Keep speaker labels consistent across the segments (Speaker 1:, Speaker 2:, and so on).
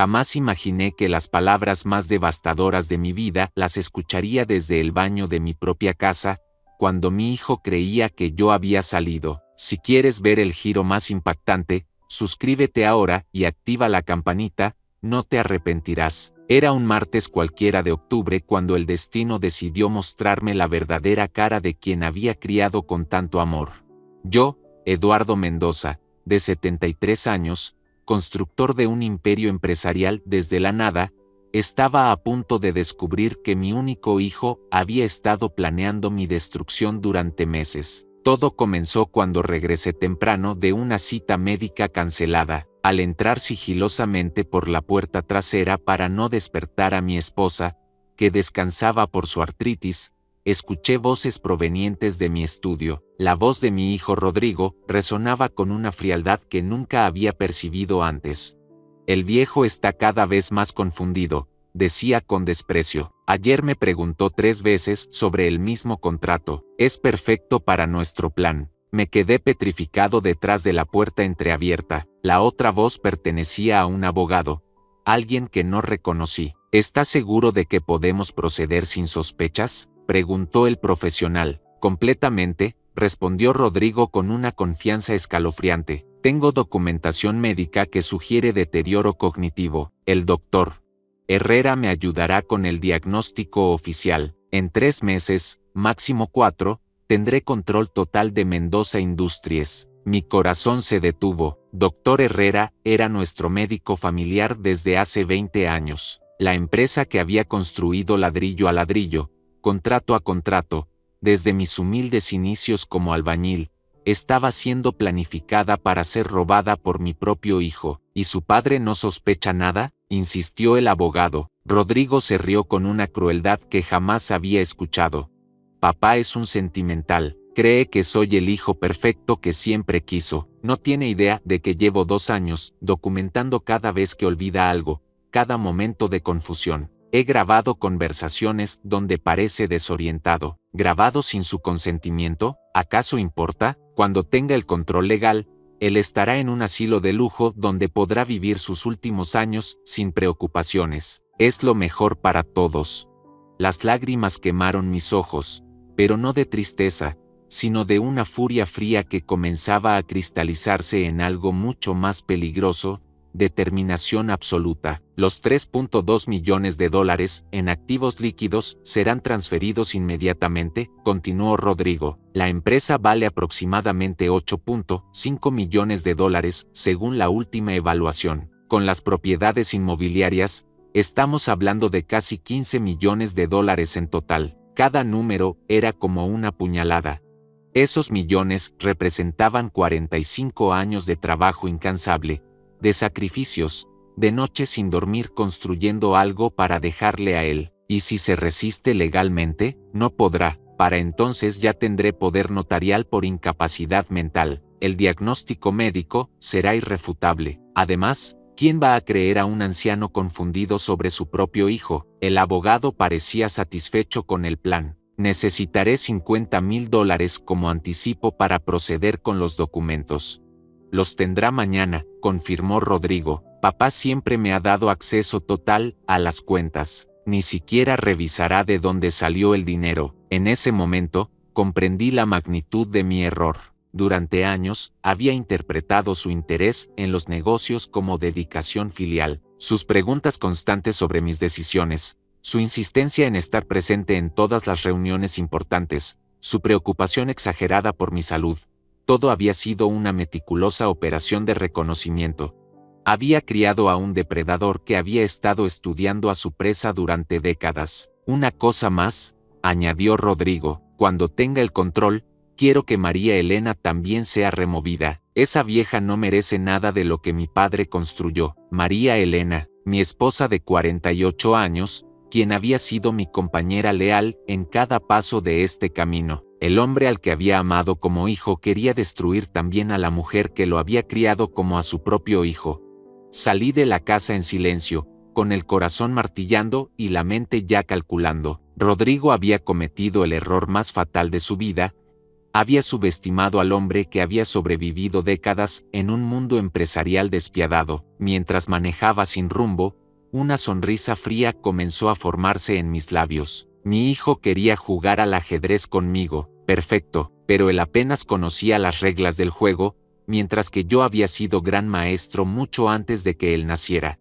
Speaker 1: Jamás imaginé que las palabras más devastadoras de mi vida las escucharía desde el baño de mi propia casa, cuando mi hijo creía que yo había salido. Si quieres ver el giro más impactante, suscríbete ahora y activa la campanita, no te arrepentirás. Era un martes cualquiera de octubre cuando el destino decidió mostrarme la verdadera cara de quien había criado con tanto amor. Yo, Eduardo Mendoza, de 73 años, constructor de un imperio empresarial desde la nada, estaba a punto de descubrir que mi único hijo había estado planeando mi destrucción durante meses. Todo comenzó cuando regresé temprano de una cita médica cancelada. Al entrar sigilosamente por la puerta trasera para no despertar a mi esposa, que descansaba por su artritis, escuché voces provenientes de mi estudio. La voz de mi hijo Rodrigo resonaba con una frialdad que nunca había percibido antes. El viejo está cada vez más confundido, decía con desprecio. Ayer me preguntó 3 veces sobre el mismo contrato. Es perfecto para nuestro plan. Me quedé petrificado detrás de la puerta entreabierta. La otra voz pertenecía a un abogado, alguien que no reconocí. ¿Estás seguro de que podemos proceder sin sospechas?, preguntó el profesional. Completamente, respondió Rodrigo con una confianza escalofriante. Tengo documentación médica que sugiere deterioro cognitivo. El doctor Herrera me ayudará con el diagnóstico oficial. En 3 meses, máximo 4, tendré control total de Mendoza Industries. Mi corazón se detuvo. Doctor Herrera era nuestro médico familiar desde hace 20 años. La empresa que había construido ladrillo a ladrillo, contrato a contrato, desde mis humildes inicios como albañil, estaba siendo planificada para ser robada por mi propio hijo. ¿Y su padre no sospecha nada?, insistió el abogado. Rodrigo se rió con una crueldad que jamás había escuchado. Papá es un sentimental. Cree que soy el hijo perfecto que siempre quiso. No tiene idea de que llevo 2 años documentando cada vez que olvida algo, cada momento de confusión. He grabado conversaciones donde parece desorientado. ¿Grabado sin su consentimiento? ¿Acaso importa? Cuando tenga el control legal, él estará en un asilo de lujo donde podrá vivir sus últimos años sin preocupaciones. Es lo mejor para todos. Las lágrimas quemaron mis ojos, pero no de tristeza, sino de una furia fría que comenzaba a cristalizarse en algo mucho más peligroso: determinación absoluta. Los $3.2 millones en activos líquidos serán transferidos inmediatamente, continuó Rodrigo. La empresa vale aproximadamente $8.5 millones según la última evaluación. Con las propiedades inmobiliarias, estamos hablando de casi $15 millones en total. Cada número era como una puñalada. Esos millones representaban 45 años de trabajo incansable, de sacrificios, de noches sin dormir construyendo algo para dejarle a él. Y si se resiste legalmente, no podrá. Para entonces ya tendré poder notarial por incapacidad mental. El diagnóstico médico será irrefutable. Además, ¿quién va a creer a un anciano confundido sobre su propio hijo? El abogado parecía satisfecho con el plan. Necesitaré $50,000 como anticipo para proceder con los documentos. Los tendrá mañana, confirmó Rodrigo. Papá siempre me ha dado acceso total a las cuentas. Ni siquiera revisará de dónde salió el dinero. En ese momento, comprendí la magnitud de mi error. Durante años, había interpretado su interés en los negocios como dedicación filial. Sus preguntas constantes sobre mis decisiones, su insistencia en estar presente en todas las reuniones importantes, su preocupación exagerada por mi salud, todo había sido una meticulosa operación de reconocimiento. Había criado a un depredador que había estado estudiando a su presa durante décadas. Una cosa más, añadió Rodrigo, cuando tenga el control, quiero que María Elena también sea removida. Esa vieja no merece nada de lo que mi padre construyó. María Elena, mi esposa de 48 años, quien había sido mi compañera leal en cada paso de este camino. El hombre al que había amado como hijo quería destruir también a la mujer que lo había criado como a su propio hijo. Salí de la casa en silencio, con el corazón martillando y la mente ya calculando. Rodrigo había cometido el error más fatal de su vida, Había subestimado al hombre que había sobrevivido décadas en un mundo empresarial despiadado. Mientras manejaba sin rumbo, una sonrisa fría comenzó a formarse en mis labios. Mi hijo quería jugar al ajedrez conmigo, perfecto, pero él apenas conocía las reglas del juego, mientras que yo había sido gran maestro mucho antes de que él naciera.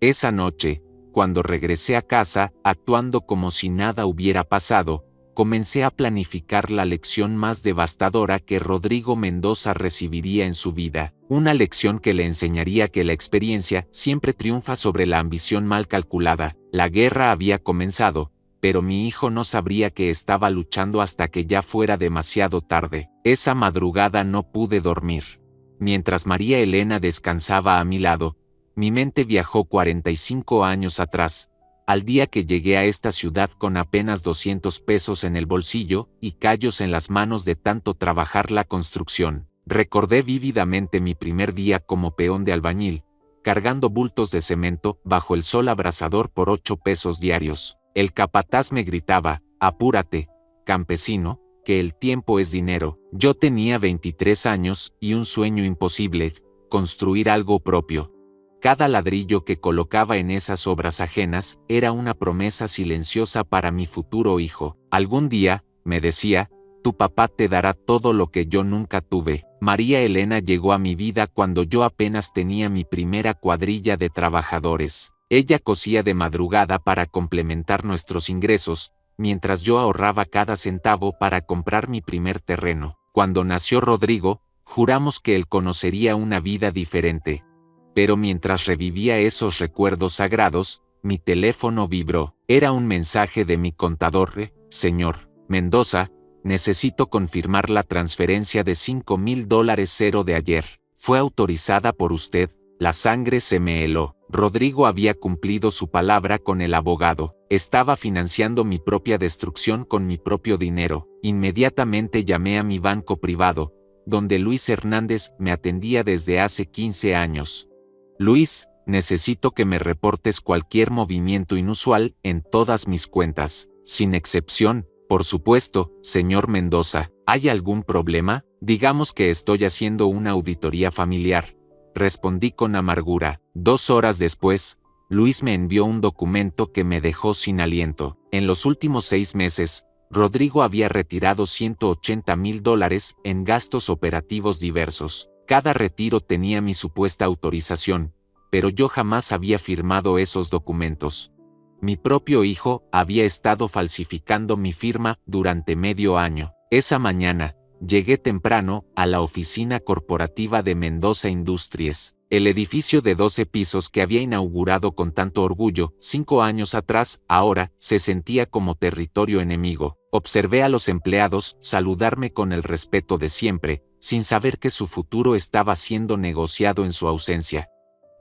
Speaker 1: Esa noche, cuando regresé a casa, actuando como si nada hubiera pasado, comencé a planificar la lección más devastadora que Rodrigo Mendoza recibiría en su vida, una lección que le enseñaría que la experiencia siempre triunfa sobre la ambición mal calculada. La guerra había comenzado, pero mi hijo no sabría que estaba luchando hasta que ya fuera demasiado tarde. Esa madrugada no pude dormir. Mientras María Elena descansaba a mi lado, mi mente viajó 45 años atrás, al día que llegué a esta ciudad con apenas 200 pesos en el bolsillo y callos en las manos de tanto trabajar la construcción. Recordé vívidamente mi primer día como peón de albañil, cargando bultos de cemento bajo el sol abrasador por 8 pesos diarios. El capataz me gritaba: «Apúrate, campesino, que el tiempo es dinero». Yo tenía 23 años y un sueño imposible: construir algo propio. Cada ladrillo que colocaba en esas obras ajenas era una promesa silenciosa para mi futuro hijo. Algún día, me decía, tu papá te dará todo lo que yo nunca tuve. María Elena llegó a mi vida cuando yo apenas tenía mi primera cuadrilla de trabajadores. Ella cosía de madrugada para complementar nuestros ingresos, mientras yo ahorraba cada centavo para comprar mi primer terreno. Cuando nació Rodrigo, juramos que él conocería una vida diferente. Pero mientras revivía esos recuerdos sagrados, mi teléfono vibró. Era un mensaje de mi contador: «Señor Mendoza, necesito confirmar la transferencia de $5,000 de ayer. Fue autorizada por usted». La sangre se me heló. Rodrigo había cumplido su palabra con el abogado. Estaba financiando mi propia destrucción con mi propio dinero. Inmediatamente llamé a mi banco privado, donde Luis Hernández me atendía desde hace 15 años. «Luis, necesito que me reportes cualquier movimiento inusual en todas mis cuentas, sin excepción, por supuesto, señor Mendoza. ¿Hay algún problema? Digamos que estoy haciendo una auditoría familiar», respondí con amargura. 2 horas después, Luis me envió un documento que me dejó sin aliento. En los últimos 6 meses, Rodrigo había retirado $180,000 en gastos operativos diversos. Cada retiro tenía mi supuesta autorización, pero yo jamás había firmado esos documentos. Mi propio hijo había estado falsificando mi firma durante medio año. Esa mañana, llegué temprano a la oficina corporativa de Mendoza Industries. El edificio de 12 pisos que había inaugurado con tanto orgullo 5 años atrás, ahora se sentía como territorio enemigo. Observé a los empleados saludarme con el respeto de siempre, sin saber que su futuro estaba siendo negociado en su ausencia.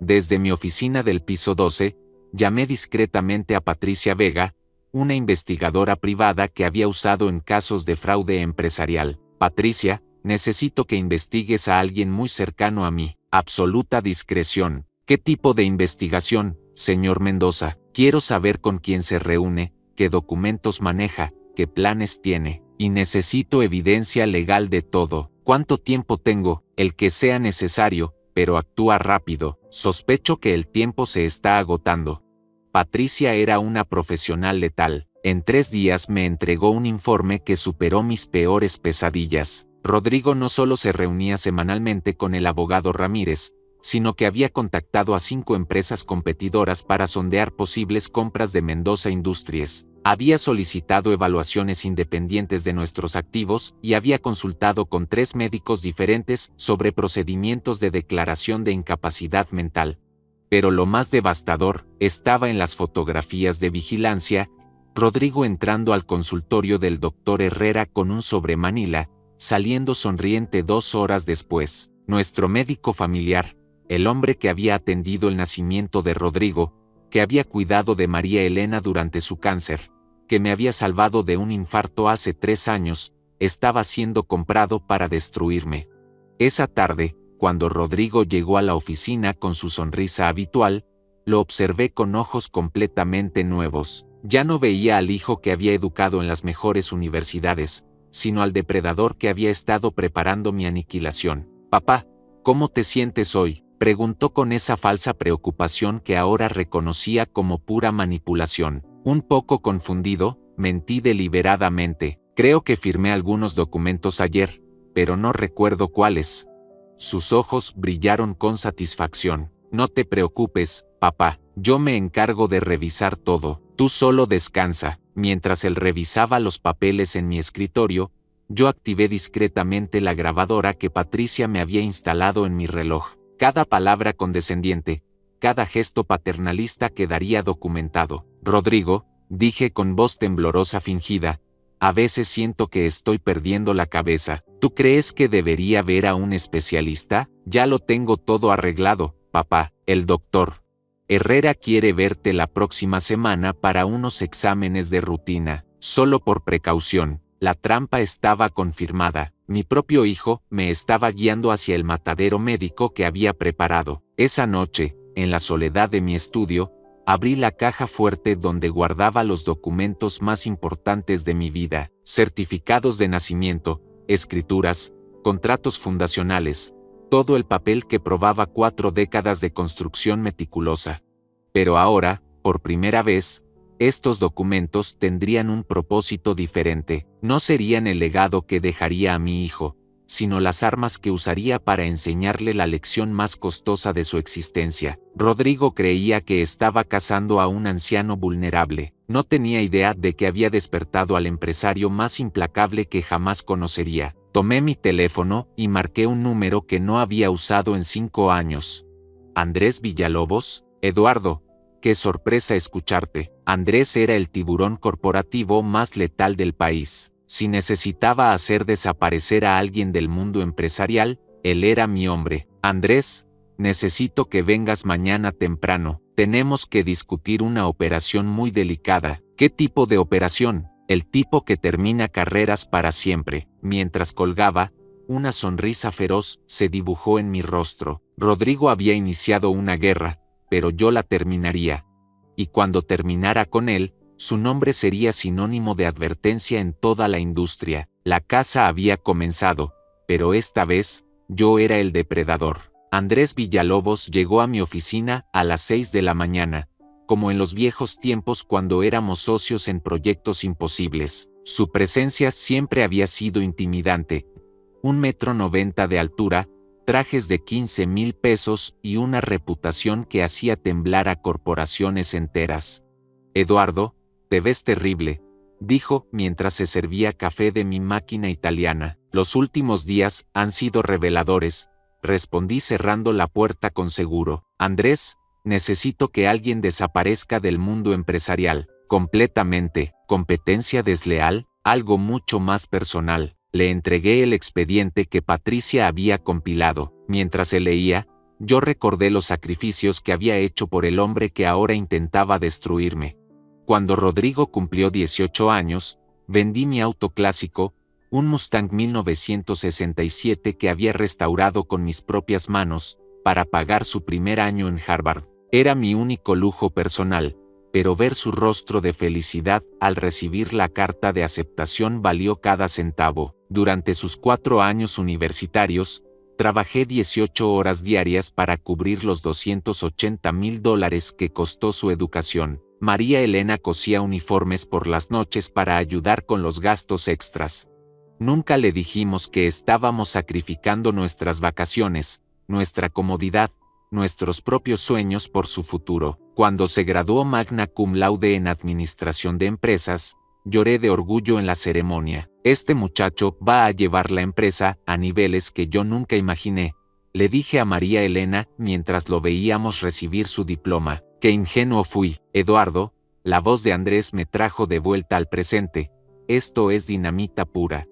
Speaker 1: Desde mi oficina del piso 12, llamé discretamente a Patricia Vega, una investigadora privada que había usado en casos de fraude empresarial. «Patricia, necesito que investigues a alguien muy cercano a mí». Absoluta discreción. «¿Qué tipo de investigación, señor Mendoza? Quiero saber con quién se reúne, qué documentos maneja, qué planes tiene, y necesito evidencia legal de todo. ¿Cuánto tiempo tengo? El que sea necesario, pero actúa rápido. Sospecho que el tiempo se está agotando». Patricia era una profesional letal. En 3 días me entregó un informe que superó mis peores pesadillas. Rodrigo no solo se reunía semanalmente con el abogado Ramírez, sino que había contactado a 5 empresas competidoras para sondear posibles compras de Mendoza Industries. Había solicitado evaluaciones independientes de nuestros activos y había consultado con 3 médicos diferentes sobre procedimientos de declaración de incapacidad mental. Pero lo más devastador estaba en las fotografías de vigilancia. Rodrigo entrando al consultorio del doctor Herrera con un sobre Manila, saliendo sonriente 2 horas después. Nuestro médico familiar, el hombre que había atendido el nacimiento de Rodrigo, que había cuidado de María Elena durante su cáncer, que me había salvado de un infarto hace 3 años, estaba siendo comprado para destruirme. Esa tarde, cuando Rodrigo llegó a la oficina con su sonrisa habitual, lo observé con ojos completamente nuevos. Ya no veía al hijo que había educado en las mejores universidades, sino al depredador que había estado preparando mi aniquilación. «Papá, ¿cómo te sientes hoy?», preguntó con esa falsa preocupación que ahora reconocía como pura manipulación. Un poco confundido, mentí deliberadamente. «Creo que firmé algunos documentos ayer, pero no recuerdo cuáles». Sus ojos brillaron con satisfacción. «No te preocupes, papá, yo me encargo de revisar todo. Tú solo descansa». Mientras él revisaba los papeles en mi escritorio, yo activé discretamente la grabadora que Patricia me había instalado en mi reloj. Cada palabra condescendiente, cada gesto paternalista quedaría documentado. «Rodrigo», dije con voz temblorosa fingida, «a veces siento que estoy perdiendo la cabeza. ¿Tú crees que debería ver a un especialista? Ya lo tengo todo arreglado, papá. El doctor Herrera quiere verte la próxima semana para unos exámenes de rutina. Solo por precaución». La trampa estaba confirmada. Mi propio hijo me estaba guiando hacia el matadero médico que había preparado. Esa noche, en la soledad de mi estudio, abrí la caja fuerte donde guardaba los documentos más importantes de mi vida: certificados de nacimiento, escrituras, contratos fundacionales, todo el papel que probaba 4 décadas de construcción meticulosa. Pero ahora, por primera vez, estos documentos tendrían un propósito diferente. No serían el legado que dejaría a mi hijo, sino las armas que usaría para enseñarle la lección más costosa de su existencia. Rodrigo creía que estaba cazando a un anciano vulnerable. No tenía idea de que había despertado al empresario más implacable que jamás conocería. Tomé mi teléfono y marqué un número que no había usado en 5 años. «¿Andrés Villalobos?» «Eduardo, qué sorpresa escucharte». Andrés era el tiburón corporativo más letal del país. Si necesitaba hacer desaparecer a alguien del mundo empresarial, él era mi hombre. «Andrés, necesito que vengas mañana temprano. Tenemos que discutir una operación muy delicada». «¿Qué tipo de operación?». «El tipo que termina carreras para siempre». Mientras colgaba, una sonrisa feroz se dibujó en mi rostro. Rodrigo había iniciado una guerra, pero yo la terminaría. Y cuando terminara con él, su nombre sería sinónimo de advertencia en toda la industria. La caza había comenzado, pero esta vez, yo era el depredador. Andrés Villalobos llegó a mi oficina a las 6 de la mañana, como en los viejos tiempos cuando éramos socios en proyectos imposibles. Su presencia siempre había sido intimidante. 1,90 m de altura, trajes de 15,000 pesos y una reputación que hacía temblar a corporaciones enteras. «Eduardo, te ves terrible», dijo mientras se servía café de mi máquina italiana. «Los últimos días han sido reveladores», respondí cerrando la puerta con seguro. «Andrés, necesito que alguien desaparezca del mundo empresarial». «Completamente». «¿Competencia desleal?». «Algo mucho más personal». Le entregué el expediente que Patricia había compilado. Mientras él leía, yo recordé los sacrificios que había hecho por el hombre que ahora intentaba destruirme. Cuando Rodrigo cumplió 18 años, vendí mi auto clásico, un Mustang 1967 que había restaurado con mis propias manos, para pagar su primer año en Harvard. Era mi único lujo personal, pero ver su rostro de felicidad al recibir la carta de aceptación valió cada centavo. Durante sus 4 años universitarios, trabajé 18 horas diarias para cubrir los $280,000 que costó su educación. María Elena cosía uniformes por las noches para ayudar con los gastos extras. Nunca le dijimos que estábamos sacrificando nuestras vacaciones, nuestra comodidad, nuestros propios sueños por su futuro. Cuando se graduó magna cum laude en Administración de Empresas, lloré de orgullo en la ceremonia. «Este muchacho va a llevar la empresa a niveles que yo nunca imaginé», le dije a María Elena mientras lo veíamos recibir su diploma. «Qué ingenuo fui». «Eduardo», la voz de Andrés me trajo de vuelta al presente, «esto es dinamita pura.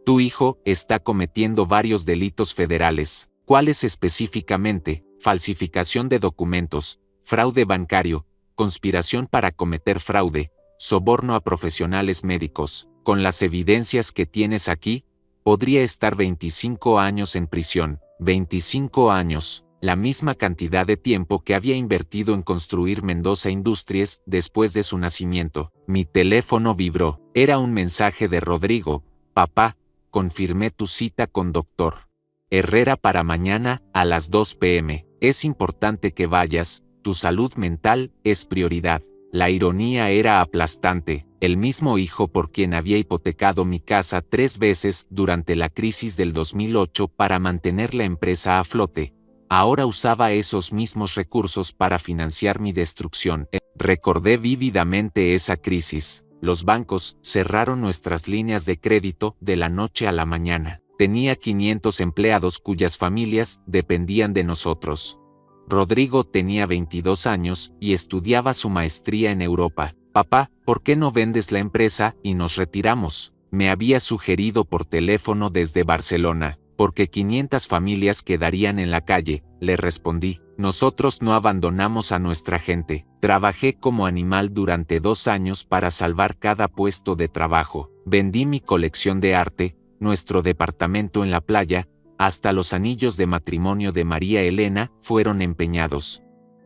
Speaker 1: Tu hijo está cometiendo varios delitos federales». «¿Cuáles específicamente?». «Falsificación de documentos, fraude bancario, conspiración para cometer fraude, soborno a profesionales médicos. Con las evidencias que tienes aquí, podría estar 25 años en prisión». 25 años, la misma cantidad de tiempo que había invertido en construir Mendoza Industries después de su nacimiento. Mi teléfono vibró. Era un mensaje de Rodrigo, Papá, confirmé tu cita con Dr. Herrera para mañana a las 2 p.m. Es importante que vayas, tu salud mental es prioridad. La ironía era aplastante. El mismo hijo por quien había hipotecado mi casa 3 veces durante la crisis del 2008 para mantener la empresa a flote, ahora usaba esos mismos recursos para financiar mi destrucción. Recordé vívidamente esa crisis. Los bancos cerraron nuestras líneas de crédito de la noche a la mañana. Tenía 500 empleados cuyas familias dependían de nosotros. Rodrigo tenía 22 años y estudiaba su maestría en Europa. Papá, ¿por qué no vendes la empresa y nos retiramos? Me había sugerido por teléfono desde Barcelona. Porque 500 familias quedarían en la calle, le respondí. Nosotros no abandonamos a nuestra gente. Trabajé como animal durante 2 años para salvar cada puesto de trabajo. Vendí mi colección de arte, nuestro departamento en la playa, hasta los anillos de matrimonio de María Elena fueron empeñados.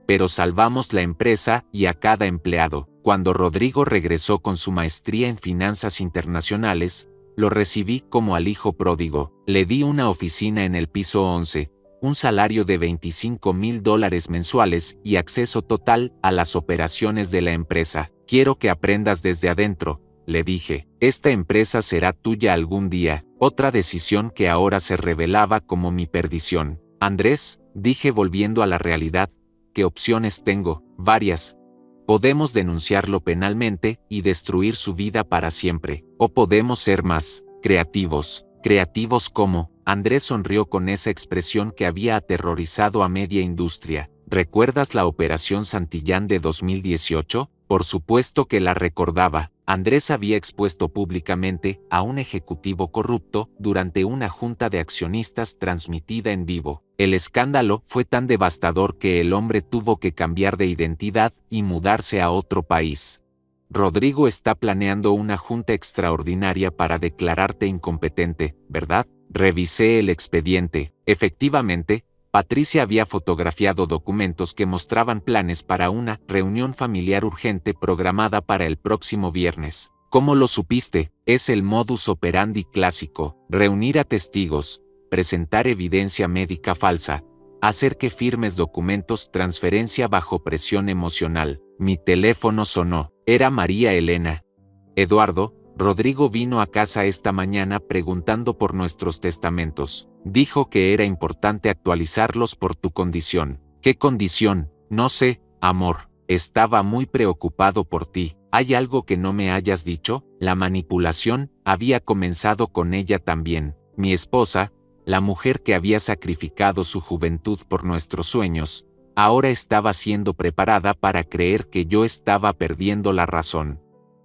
Speaker 1: Pero salvamos la empresa y a cada empleado. Cuando Rodrigo regresó con su maestría en finanzas internacionales, lo recibí como al hijo pródigo. Le di una oficina en el piso 11, un salario de $25,000 mensuales y acceso total a las operaciones de la empresa. Quiero que aprendas desde adentro, le dije. Esta empresa será tuya algún día. Otra decisión que ahora se revelaba como mi perdición. Andrés, dije volviendo a la realidad, ¿qué opciones tengo? Varias. Podemos denunciarlo penalmente y destruir su vida para siempre. O podemos ser más creativos. ¿Creativos cómo? Andrés sonrió con esa expresión que había aterrorizado a media industria. ¿Recuerdas la Operación Santillán de 2018? Por supuesto que la recordaba. Andrés había expuesto públicamente a un ejecutivo corrupto durante una junta de accionistas transmitida en vivo. El escándalo fue tan devastador que el hombre tuvo que cambiar de identidad y mudarse a otro país. Rodrigo está planeando una junta extraordinaria para declararte incompetente, ¿verdad? Revisé el expediente. Efectivamente, Patricia había fotografiado documentos que mostraban planes para una reunión familiar urgente programada para el próximo viernes. ¿Cómo lo supiste? Es el modus operandi clásico: reunir a testigos, presentar evidencia médica falsa, hacer que firmes documentos, transferencia bajo presión emocional. Mi teléfono sonó. Era María Elena. Eduardo, Rodrigo vino a casa esta mañana preguntando por nuestros testamentos. Dijo que era importante actualizarlos por tu condición. ¿Qué condición? No sé, amor. Estaba muy preocupado por ti. ¿Hay algo que no me hayas dicho? La manipulación había comenzado con ella también. Mi esposa, la mujer que había sacrificado su juventud por nuestros sueños, ahora estaba siendo preparada para creer que yo estaba perdiendo la razón.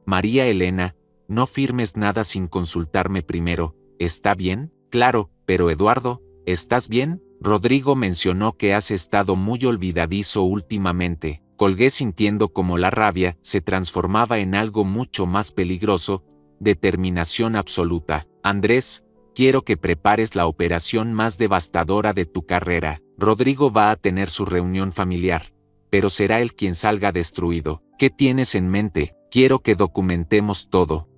Speaker 1: María Elena, no firmes nada sin consultarme primero, ¿está bien? Claro, pero Eduardo, ¿estás bien? Rodrigo mencionó que has estado muy olvidadizo últimamente. Colgué sintiendo como la rabia se transformaba en algo mucho más peligroso: determinación absoluta. Andrés, quiero que prepares la operación más devastadora de tu carrera. Rodrigo va a tener su reunión familiar, pero será él quien salga destruido. ¿Qué tienes en mente? Quiero que documentemos todo.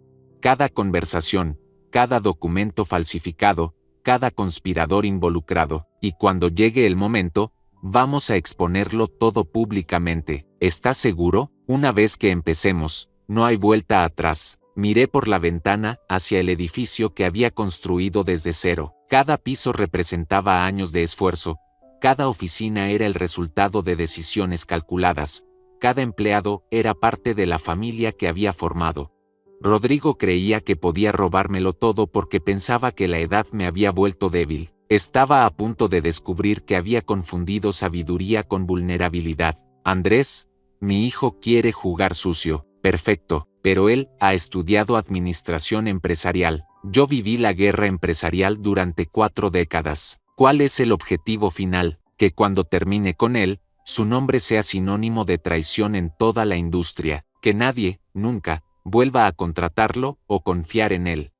Speaker 1: Cada conversación, cada documento falsificado, cada conspirador involucrado, y cuando llegue el momento, vamos a exponerlo todo públicamente. ¿Estás seguro? Una vez que empecemos, no hay vuelta atrás. Miré por la ventana hacia el edificio que había construido desde cero. Cada piso representaba años de esfuerzo, cada oficina era el resultado de decisiones calculadas, cada empleado era parte de la familia que había formado. Rodrigo creía que podía robármelo todo porque pensaba que la edad me había vuelto débil. Estaba a punto de descubrir que había confundido sabiduría con vulnerabilidad. Andrés, mi hijo quiere jugar sucio. Perfecto, pero él ha estudiado administración empresarial. Yo viví la guerra empresarial durante 4 décadas. ¿Cuál es el objetivo final? Que cuando termine con él, su nombre sea sinónimo de traición en toda la industria. Que nadie, nunca, vuelva a contratarlo o confiar en él.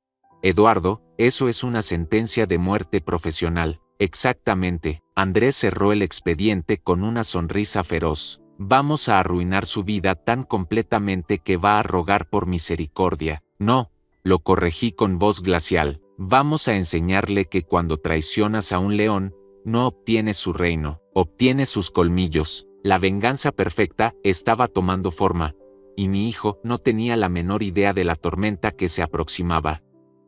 Speaker 1: Eduardo, eso es una sentencia de muerte profesional. Exactamente. Andrés cerró el expediente con una sonrisa feroz. Vamos a arruinar su vida tan completamente que va a rogar por misericordia. No, lo corregí con voz glacial. Vamos a enseñarle que cuando traicionas a un león, no obtienes su reino, obtienes sus colmillos. La venganza perfecta estaba tomando forma, y mi hijo no tenía la menor idea de la tormenta que se aproximaba.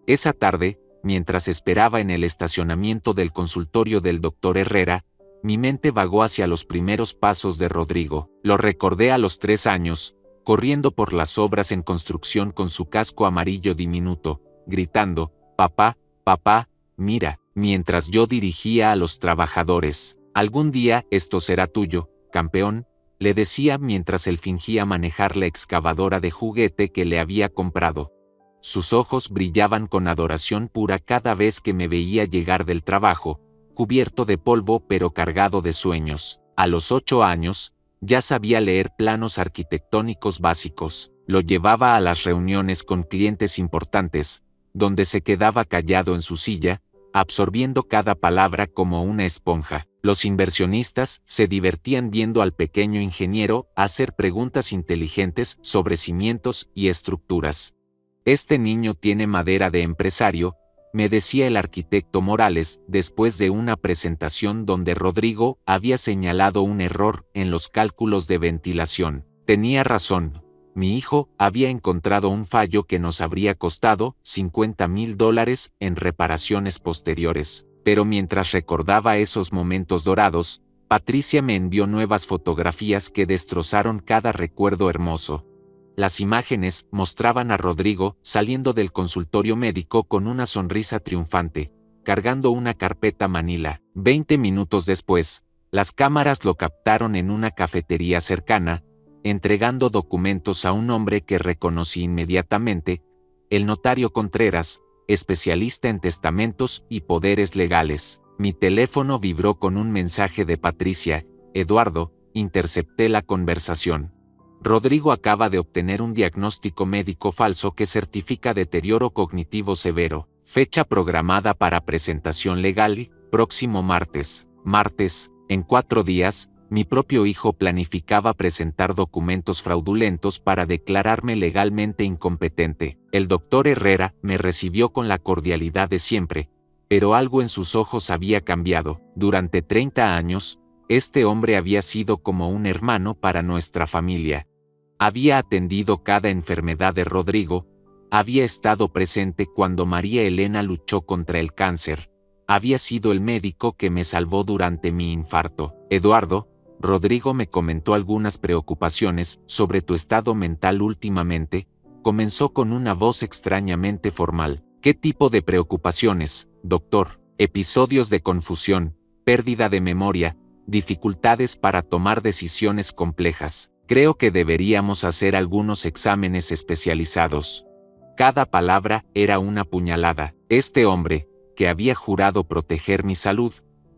Speaker 1: Esa tarde, mientras esperaba en el estacionamiento del consultorio del doctor Herrera, mi mente vagó hacia los primeros pasos de Rodrigo. Lo recordé a los 3 años, corriendo por las obras en construcción con su casco amarillo diminuto, gritando, «Papá, papá, mira», mientras yo dirigía a los trabajadores. «Algún día esto será tuyo, campeón», le decía mientras él fingía manejar la excavadora de juguete que le había comprado. Sus ojos brillaban con adoración pura cada vez que me veía llegar del trabajo, cubierto de polvo pero cargado de sueños. A los 8 años, ya sabía leer planos arquitectónicos básicos. Lo llevaba a las reuniones con clientes importantes, donde se quedaba callado en su silla, absorbiendo cada palabra como una esponja. Los inversionistas se divertían viendo al pequeño ingeniero hacer preguntas inteligentes sobre cimientos y estructuras. «Este niño tiene madera de empresario», me decía el arquitecto Morales después de una presentación donde Rodrigo había señalado un error en los cálculos de ventilación. Tenía razón. Mi hijo había encontrado un fallo que nos habría costado $50,000 en reparaciones posteriores. Pero mientras recordaba esos momentos dorados, Patricia me envió nuevas fotografías que destrozaron cada recuerdo hermoso. Las imágenes mostraban a Rodrigo saliendo del consultorio médico con una sonrisa triunfante, cargando una carpeta manila. 20 minutos después, las cámaras lo captaron en una cafetería cercana, entregando documentos a un hombre que reconocí inmediatamente, el notario Contreras, especialista en testamentos y poderes legales. Mi teléfono vibró con un mensaje de Patricia. «Eduardo», intercepté la conversación. «Rodrigo acaba de obtener un diagnóstico médico falso que certifica deterioro cognitivo severo. Fecha programada para presentación legal, próximo martes». Martes, en 4 días, mi propio hijo planificaba presentar documentos fraudulentos para declararme legalmente incompetente. El doctor Herrera me recibió con la cordialidad de siempre, pero algo en sus ojos había cambiado. Durante 30 años, este hombre había sido como un hermano para nuestra familia. Había atendido cada enfermedad de Rodrigo, había estado presente cuando María Elena luchó contra el cáncer, había sido el médico que me salvó durante mi infarto. «Eduardo», Rodrigo me comentó algunas preocupaciones sobre tu estado mental últimamente, comenzó con una voz extrañamente formal. «¿Qué tipo de preocupaciones, doctor?» «Episodios de confusión, pérdida de memoria, dificultades para tomar decisiones complejas. Creo que deberíamos hacer algunos exámenes especializados». Cada palabra era una puñalada. Este hombre, que había jurado proteger mi salud,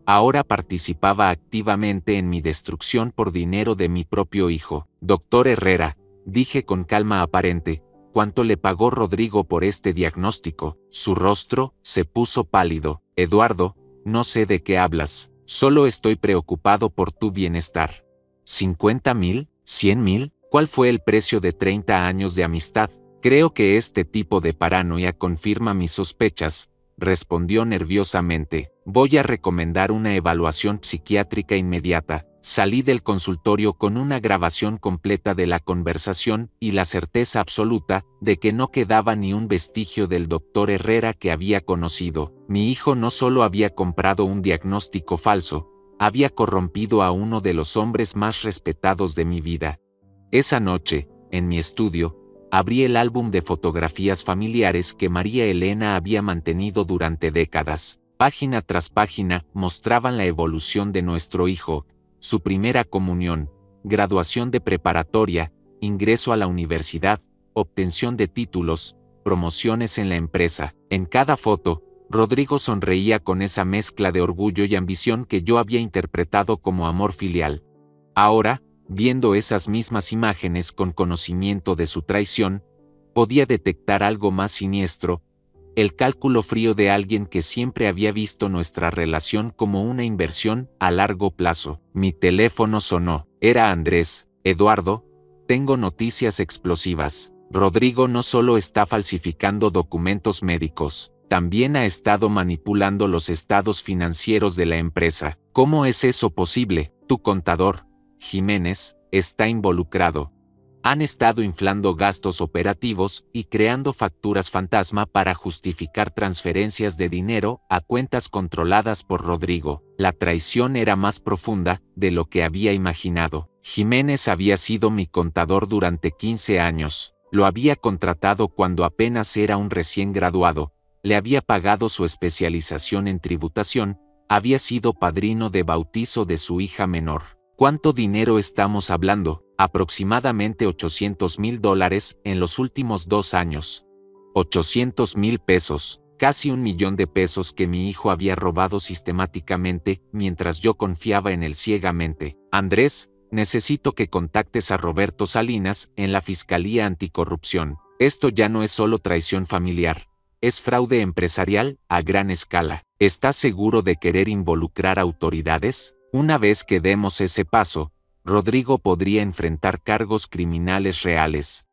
Speaker 1: ahora participaba activamente en mi destrucción por dinero de mi propio hijo. «Doctor Herrera», dije con calma aparente, «¿cuánto le pagó Rodrigo por este diagnóstico?» Su rostro se puso pálido. «Eduardo, no sé de qué hablas. Solo estoy preocupado por tu bienestar». «¿50,000? ¿100,000? ¿Cuál fue el precio de 30 años de amistad?» «Creo que este tipo de paranoia confirma mis sospechas», respondió nerviosamente. «Voy a recomendar una evaluación psiquiátrica inmediata». Salí del consultorio con una grabación completa de la conversación y la certeza absoluta de que no quedaba ni un vestigio del doctor Herrera que había conocido. Mi hijo no solo había comprado un diagnóstico falso, había corrompido a uno de los hombres más respetados de mi vida. Esa noche, en mi estudio, abrí el álbum de fotografías familiares que María Elena había mantenido durante décadas. Página tras página mostraban la evolución de nuestro hijo, su primera comunión, graduación de preparatoria, ingreso a la universidad, obtención de títulos, promociones en la empresa. En cada foto, Rodrigo sonreía con esa mezcla de orgullo y ambición que yo había interpretado como amor filial. Ahora, viendo esas mismas imágenes con conocimiento de su traición, podía detectar algo más siniestro, el cálculo frío de alguien que siempre había visto nuestra relación como una inversión a largo plazo. Mi teléfono sonó. Era Andrés. «Eduardo, tengo noticias explosivas». Rodrigo no solo está falsificando documentos médicos, también ha estado manipulando los estados financieros de la empresa. ¿Cómo es eso posible? Tu contador, Jiménez, está involucrado. Han estado inflando gastos operativos y creando facturas fantasma para justificar transferencias de dinero a cuentas controladas por Rodrigo. La traición era más profunda de lo que había imaginado. Jiménez había sido mi contador durante 15 años. Lo había contratado cuando apenas era un recién graduado. Le había pagado su especialización en tributación. Había sido padrino de bautizo de su hija menor. ¿Cuánto dinero estamos hablando? Aproximadamente $800,000 en los últimos 2 años. 800,000 pesos, casi $1,000,000 que mi hijo había robado sistemáticamente mientras yo confiaba en él ciegamente. Andrés, necesito que contactes a Roberto Salinas en la Fiscalía Anticorrupción. Esto ya no es solo traición familiar, es fraude empresarial a gran escala. ¿Estás seguro de querer involucrar autoridades? Una vez que demos ese paso, Rodrigo podría enfrentar cargos criminales reales.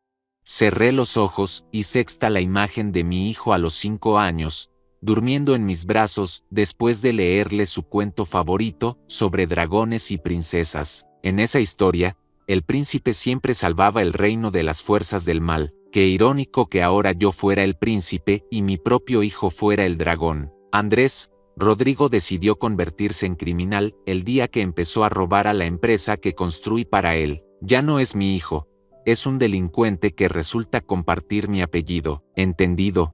Speaker 1: Cerré los ojos y sexta la imagen de mi hijo a los 5 años, durmiendo en mis brazos después de leerle su cuento favorito sobre dragones y princesas. En esa historia, el príncipe siempre salvaba el reino de las fuerzas del mal. Qué irónico que ahora yo fuera el príncipe y mi propio hijo fuera el dragón. Andrés, Rodrigo decidió convertirse en criminal el día que empezó a robar a la empresa que construí para él. Ya no es mi hijo, es un delincuente que resulta compartir mi apellido. ¿Entendido?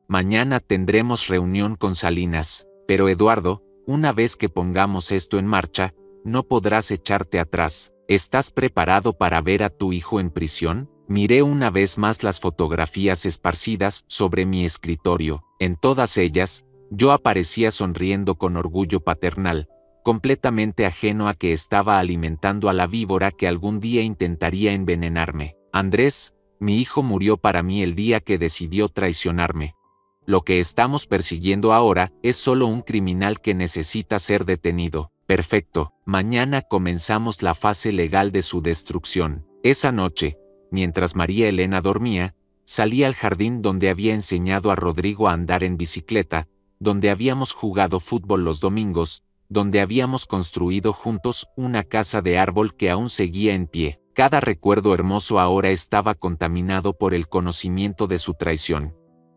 Speaker 1: Mañana tendremos reunión con Salinas, pero Eduardo, una vez que pongamos esto en marcha, no podrás echarte atrás. ¿Estás preparado para ver a tu hijo en prisión? Miré una vez más las fotografías esparcidas sobre mi escritorio. En todas ellas, yo aparecía sonriendo con orgullo paternal, completamente ajeno a que estaba alimentando a la víbora que algún día intentaría envenenarme. Andrés, mi hijo murió para mí el día que decidió traicionarme. Lo que estamos persiguiendo ahora es solo un criminal que necesita ser detenido. Perfecto, mañana comenzamos la fase legal de su destrucción. Esa noche, mientras María Elena dormía, salí al jardín donde había enseñado a Rodrigo a andar en bicicleta, donde habíamos jugado fútbol los domingos, donde habíamos construido juntos una casa de árbol que aún seguía en pie. Cada recuerdo hermoso ahora estaba contaminado por el conocimiento de su traición.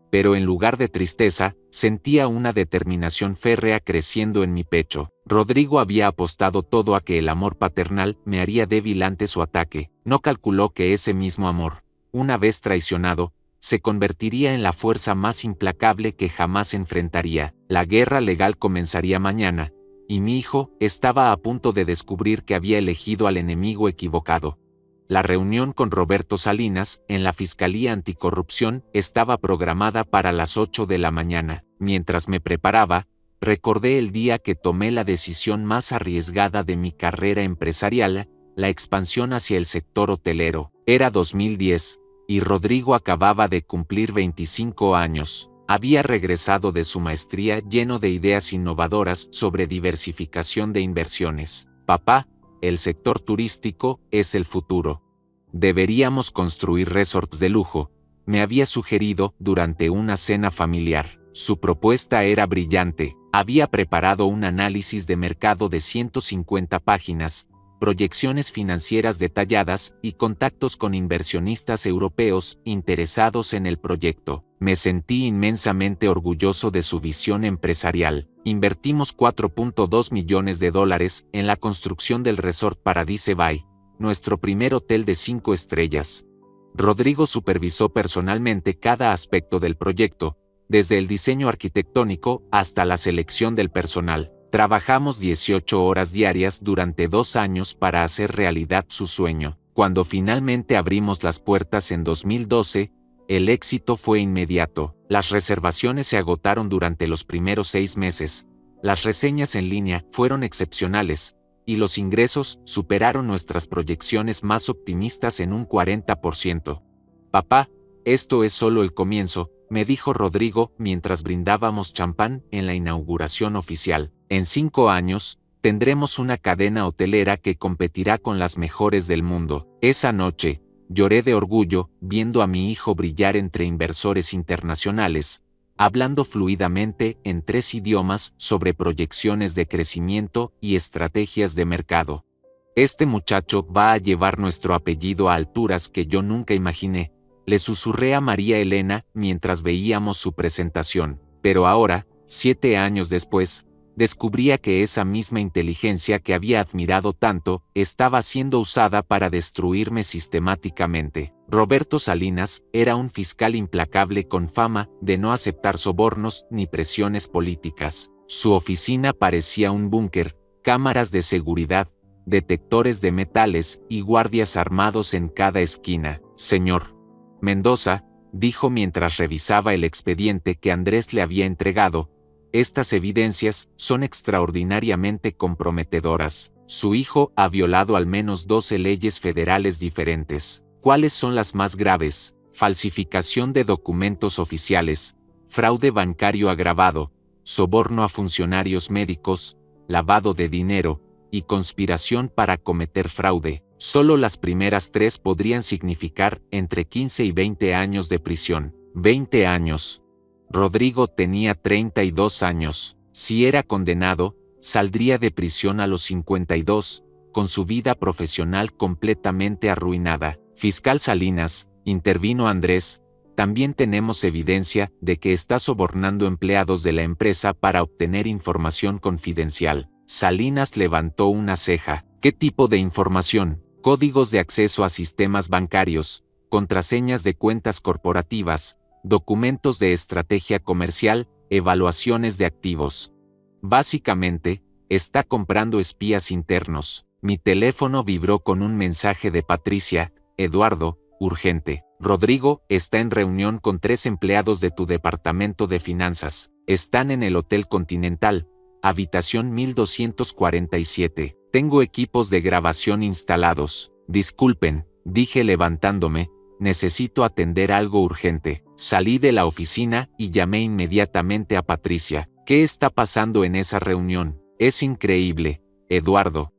Speaker 1: Pero en lugar de tristeza, sentía una determinación férrea creciendo en mi pecho. Rodrigo había apostado todo a que el amor paternal me haría débil ante su ataque. No calculó que ese mismo amor, una vez traicionado, se convertiría en la fuerza más implacable que jamás enfrentaría. La guerra legal comenzaría mañana, y mi hijo estaba a punto de descubrir que había elegido al enemigo equivocado. La reunión con Roberto Salinas en la Fiscalía Anticorrupción estaba programada para las 8 de la mañana. Mientras me preparaba, recordé el día que tomé la decisión más arriesgada de mi carrera empresarial, la expansión hacia el sector hotelero. Era 2010. Y Rodrigo acababa de cumplir 25 años. Había regresado de su maestría lleno de ideas innovadoras sobre diversificación de inversiones. Papá, el sector turístico es el futuro. Deberíamos construir resorts de lujo, me había sugerido durante una cena familiar. Su propuesta era brillante. Había preparado un análisis de mercado de 150 páginas, proyecciones financieras detalladas y contactos con inversionistas europeos interesados en el proyecto. Me sentí inmensamente orgulloso de su visión empresarial. Invertimos $4.2 millones en la construcción del Resort Paradise Bay, nuestro primer hotel de 5 estrellas. Rodrigo supervisó personalmente cada aspecto del proyecto, desde el diseño arquitectónico hasta la selección del personal. Trabajamos 18 horas diarias durante 2 años para hacer realidad su sueño. Cuando finalmente abrimos las puertas en 2012, el éxito fue inmediato. Las reservaciones se agotaron durante los primeros 6 meses. Las reseñas en línea fueron excepcionales, y los ingresos superaron nuestras proyecciones más optimistas en un 40%. Papá, esto es solo el comienzo, me dijo Rodrigo mientras brindábamos champán en la inauguración oficial. En 5 años, tendremos una cadena hotelera que competirá con las mejores del mundo. Esa noche, Lloré de orgullo, viendo a mi hijo brillar entre inversores internacionales, hablando fluidamente en 3 idiomas sobre proyecciones de crecimiento y estrategias de mercado. Este muchacho va a llevar nuestro apellido a alturas que yo nunca imaginé, le susurré a María Elena mientras veíamos su presentación, pero ahora, 7 años después, descubría que esa misma inteligencia que había admirado tanto estaba siendo usada para destruirme sistemáticamente. Roberto Salinas era un fiscal implacable con fama de no aceptar sobornos ni presiones políticas. Su oficina parecía un búnker, cámaras de seguridad, detectores de metales y guardias armados en cada esquina. Señor Mendoza, dijo mientras revisaba el expediente que Andrés le había entregado, estas evidencias son extraordinariamente comprometedoras. Su hijo ha violado al menos 12 leyes federales diferentes. ¿Cuáles son las más graves? Falsificación de documentos oficiales, fraude bancario agravado, soborno a funcionarios médicos, lavado de dinero y conspiración para cometer fraude. Solo las primeras 3 podrían significar entre 15 y 20 años de prisión. 20 años. Rodrigo tenía 32 años. Si era condenado, saldría de prisión a los 52, con su vida profesional completamente arruinada. Fiscal Salinas, intervino Andrés, también tenemos evidencia de que está sobornando empleados de la empresa para obtener información confidencial. Salinas levantó una ceja. ¿Qué tipo de información? Códigos de acceso a sistemas bancarios, contraseñas de cuentas corporativas, documentos de estrategia comercial, evaluaciones de activos. Básicamente, está comprando espías internos. Mi teléfono vibró con un mensaje de Patricia. Eduardo, urgente. Rodrigo está en reunión con 3 empleados de tu departamento de finanzas. Están en el Hotel Continental, habitación 1247. Tengo equipos de grabación instalados. Disculpen, dije levantándome, necesito atender algo urgente. Salí de la oficina y llamé inmediatamente a Patricia. ¿Qué está pasando en esa reunión? Es increíble, Eduardo.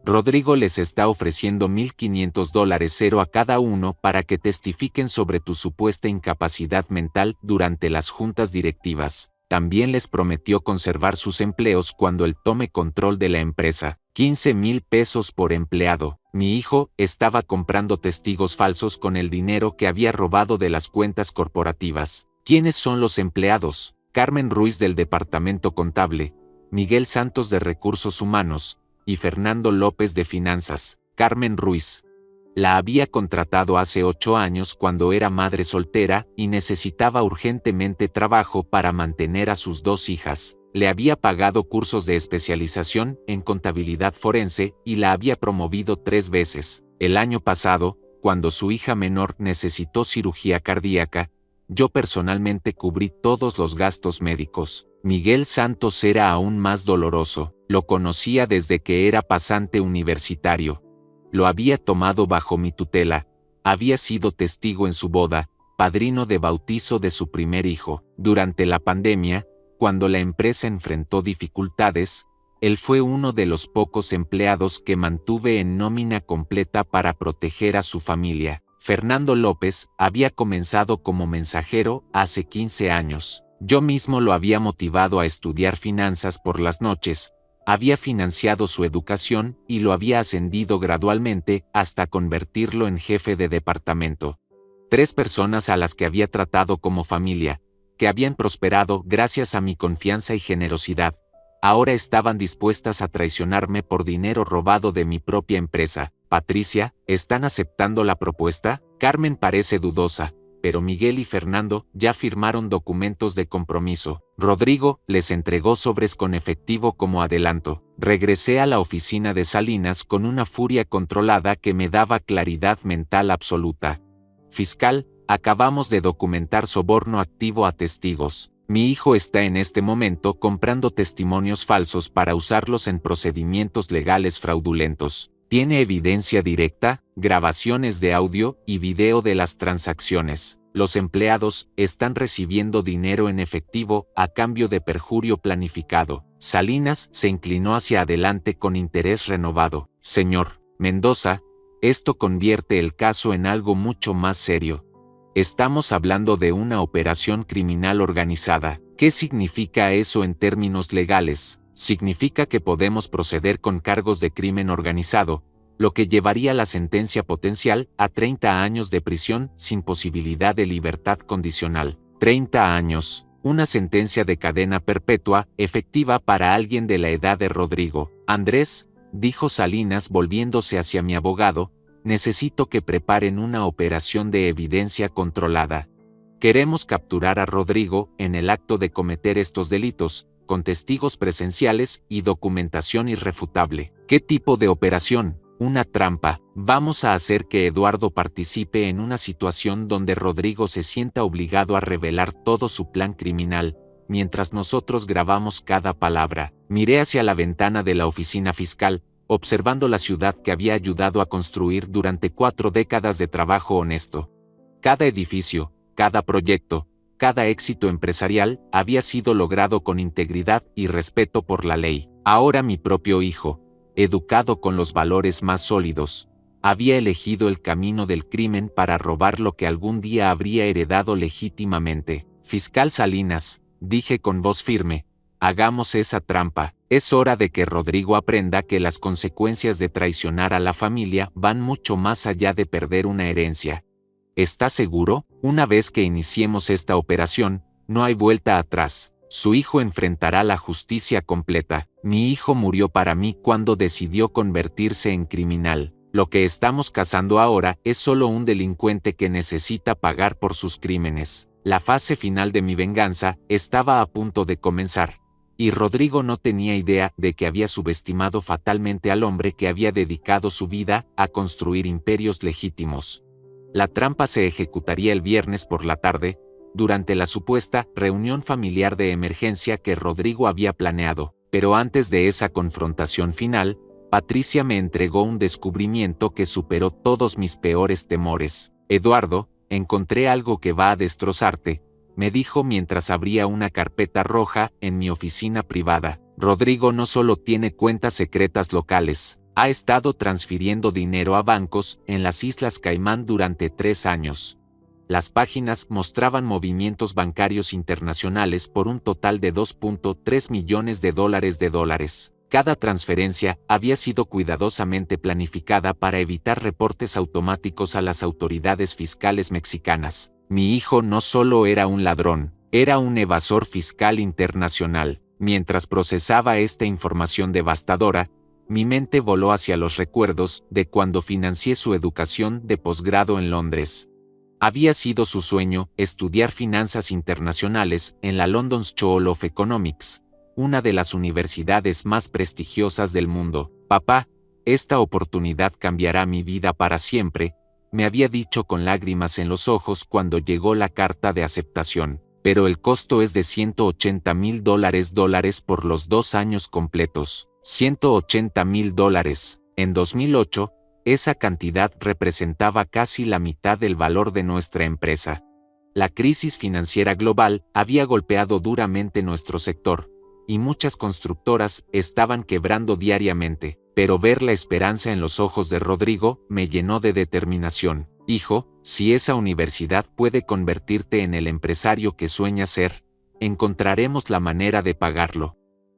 Speaker 1: Rodrigo les está ofreciendo $1,500 a cada uno para que testifiquen sobre tu supuesta incapacidad mental durante las juntas directivas. También les prometió conservar sus empleos cuando él tome control de la empresa. 15,000 pesos por empleado. Mi hijo estaba comprando testigos falsos con el dinero que había robado de las cuentas corporativas. ¿Quiénes son los empleados? Carmen Ruiz del Departamento Contable, Miguel Santos de Recursos Humanos y Fernando López de Finanzas. Carmen Ruiz. La había contratado hace 8 años cuando era madre soltera y necesitaba urgentemente trabajo para mantener a sus 2 hijas. Le había pagado cursos de especialización en contabilidad forense y la había promovido 3 veces. El año pasado, cuando su hija menor necesitó cirugía cardíaca, yo personalmente cubrí todos los gastos médicos. Miguel Santos era aún más doloroso. Lo conocía desde que era pasante universitario. Lo había tomado bajo mi tutela. Había sido testigo en su boda, padrino de bautizo de su primer hijo. Durante la pandemia, cuando la empresa enfrentó dificultades, él fue uno de los pocos empleados que mantuve en nómina completa para proteger a su familia. Fernando López había comenzado como mensajero hace 15 años. Yo mismo lo había motivado a estudiar finanzas por las noches, había financiado su educación y lo había ascendido gradualmente hasta convertirlo en jefe de departamento. 3 personas a las que había tratado como familia, que habían prosperado gracias a mi confianza y generosidad, ahora estaban dispuestas a traicionarme por dinero robado de mi propia empresa. Patricia, ¿están aceptando la propuesta? Carmen parece dudosa, pero Miguel y Fernando ya firmaron documentos de compromiso. Rodrigo les entregó sobres con efectivo como adelanto. Regresé a la oficina de Salinas con una furia controlada que me daba claridad mental absoluta. Fiscal, acabamos de documentar soborno activo a testigos. Mi hijo está en este momento comprando testimonios falsos para usarlos en procedimientos legales fraudulentos. Tiene evidencia directa, grabaciones de audio y video de las transacciones. Los empleados están recibiendo dinero en efectivo a cambio de perjurio planificado. Salinas se inclinó hacia adelante con interés renovado. Señor Mendoza, Esto convierte el caso en algo mucho más serio. Estamos hablando de una operación criminal organizada. ¿Qué significa eso en términos legales? Significa que podemos proceder con cargos de crimen organizado, lo que llevaría la sentencia potencial a 30 años de prisión sin posibilidad de libertad condicional. 30 años. Una sentencia de cadena perpetua, efectiva para alguien de la edad de Rodrigo. Andrés, dijo Salinas volviéndose hacia mi abogado, necesito que preparen una operación de evidencia controlada. Queremos capturar a Rodrigo en el acto de cometer estos delitos, con testigos presenciales y documentación irrefutable. ¿Qué tipo de operación? Una trampa. Vamos a hacer que Eduardo participe en una situación donde Rodrigo se sienta obligado a revelar todo su plan criminal, mientras nosotros grabamos cada palabra. Miré hacia la ventana de la oficina fiscal, observando la ciudad que había ayudado a construir durante 4 décadas de trabajo honesto. Cada edificio, cada proyecto, cada éxito empresarial había sido logrado con integridad y respeto por la ley. Ahora mi propio hijo, educado con los valores más sólidos, había elegido el camino del crimen para robar lo que algún día habría heredado legítimamente. Fiscal Salinas, dije con voz firme, hagamos esa trampa. Es hora de que Rodrigo aprenda que las consecuencias de traicionar a la familia van mucho más allá de perder una herencia. ¿Está seguro? Una vez que iniciemos esta operación, no hay vuelta atrás. Su hijo enfrentará la justicia completa. Mi hijo murió para mí cuando decidió convertirse en criminal. Lo que estamos cazando ahora es solo un delincuente que necesita pagar por sus crímenes. La fase final de mi venganza estaba a punto de comenzar. Y Rodrigo no tenía idea de que había subestimado fatalmente al hombre que había dedicado su vida a construir imperios legítimos. La trampa se ejecutaría el viernes por la tarde, durante la supuesta reunión familiar de emergencia que Rodrigo había planeado. Pero antes de esa confrontación final, Patricia me entregó un descubrimiento que superó todos mis peores temores. Eduardo, encontré algo que va a destrozarte, me dijo mientras abría una carpeta roja en mi oficina privada. Rodrigo no solo tiene cuentas secretas locales, ha estado transfiriendo dinero a bancos en las Islas Caimán durante 3 años. Las páginas mostraban movimientos bancarios internacionales por un total de $2.3 millones de dólares. Cada transferencia había sido cuidadosamente planificada para evitar reportes automáticos a las autoridades fiscales mexicanas. Mi hijo no solo era un ladrón, era un evasor fiscal internacional. Mientras procesaba esta información devastadora, mi mente voló hacia los recuerdos de cuando financié su educación de posgrado en Londres. Había sido su sueño estudiar finanzas internacionales en la London School of Economics, una de las universidades más prestigiosas del mundo. Papá, esta oportunidad cambiará mi vida para siempre, me había dicho con lágrimas en los ojos cuando llegó la carta de aceptación. Pero el costo es de $180,000 por los 2 años completos. $180,000. En 2008, esa cantidad representaba casi la mitad del valor de nuestra empresa. La crisis financiera global había golpeado duramente nuestro sector, y muchas constructoras estaban quebrando diariamente, pero ver la esperanza en los ojos de Rodrigo me llenó de determinación. Hijo, si esa universidad puede convertirte en el empresario que sueñas ser, encontraremos la manera de pagarlo.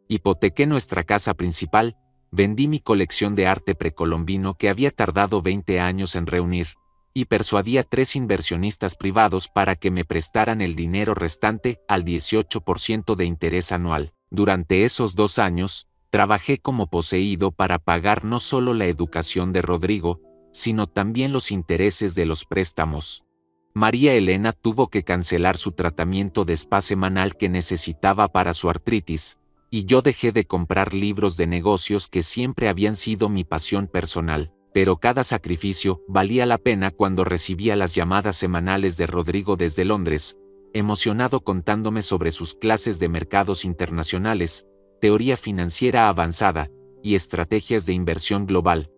Speaker 1: Hipotequé nuestra casa principal, vendí mi colección de arte precolombino que había tardado 20 años en reunir, y persuadí a 3 inversionistas privados para que me prestaran el dinero restante al 18% de interés anual. Durante esos 2 años, trabajé como poseído para pagar no solo la educación de Rodrigo, sino también los intereses de los préstamos. María Elena tuvo que cancelar su tratamiento de spa semanal que necesitaba para su artritis, y yo dejé de comprar libros de negocios que siempre habían sido mi pasión personal. Pero cada sacrificio valía la pena cuando recibía las llamadas semanales de Rodrigo desde Londres, emocionado contándome sobre sus clases de mercados internacionales, teoría financiera avanzada y estrategias de inversión global.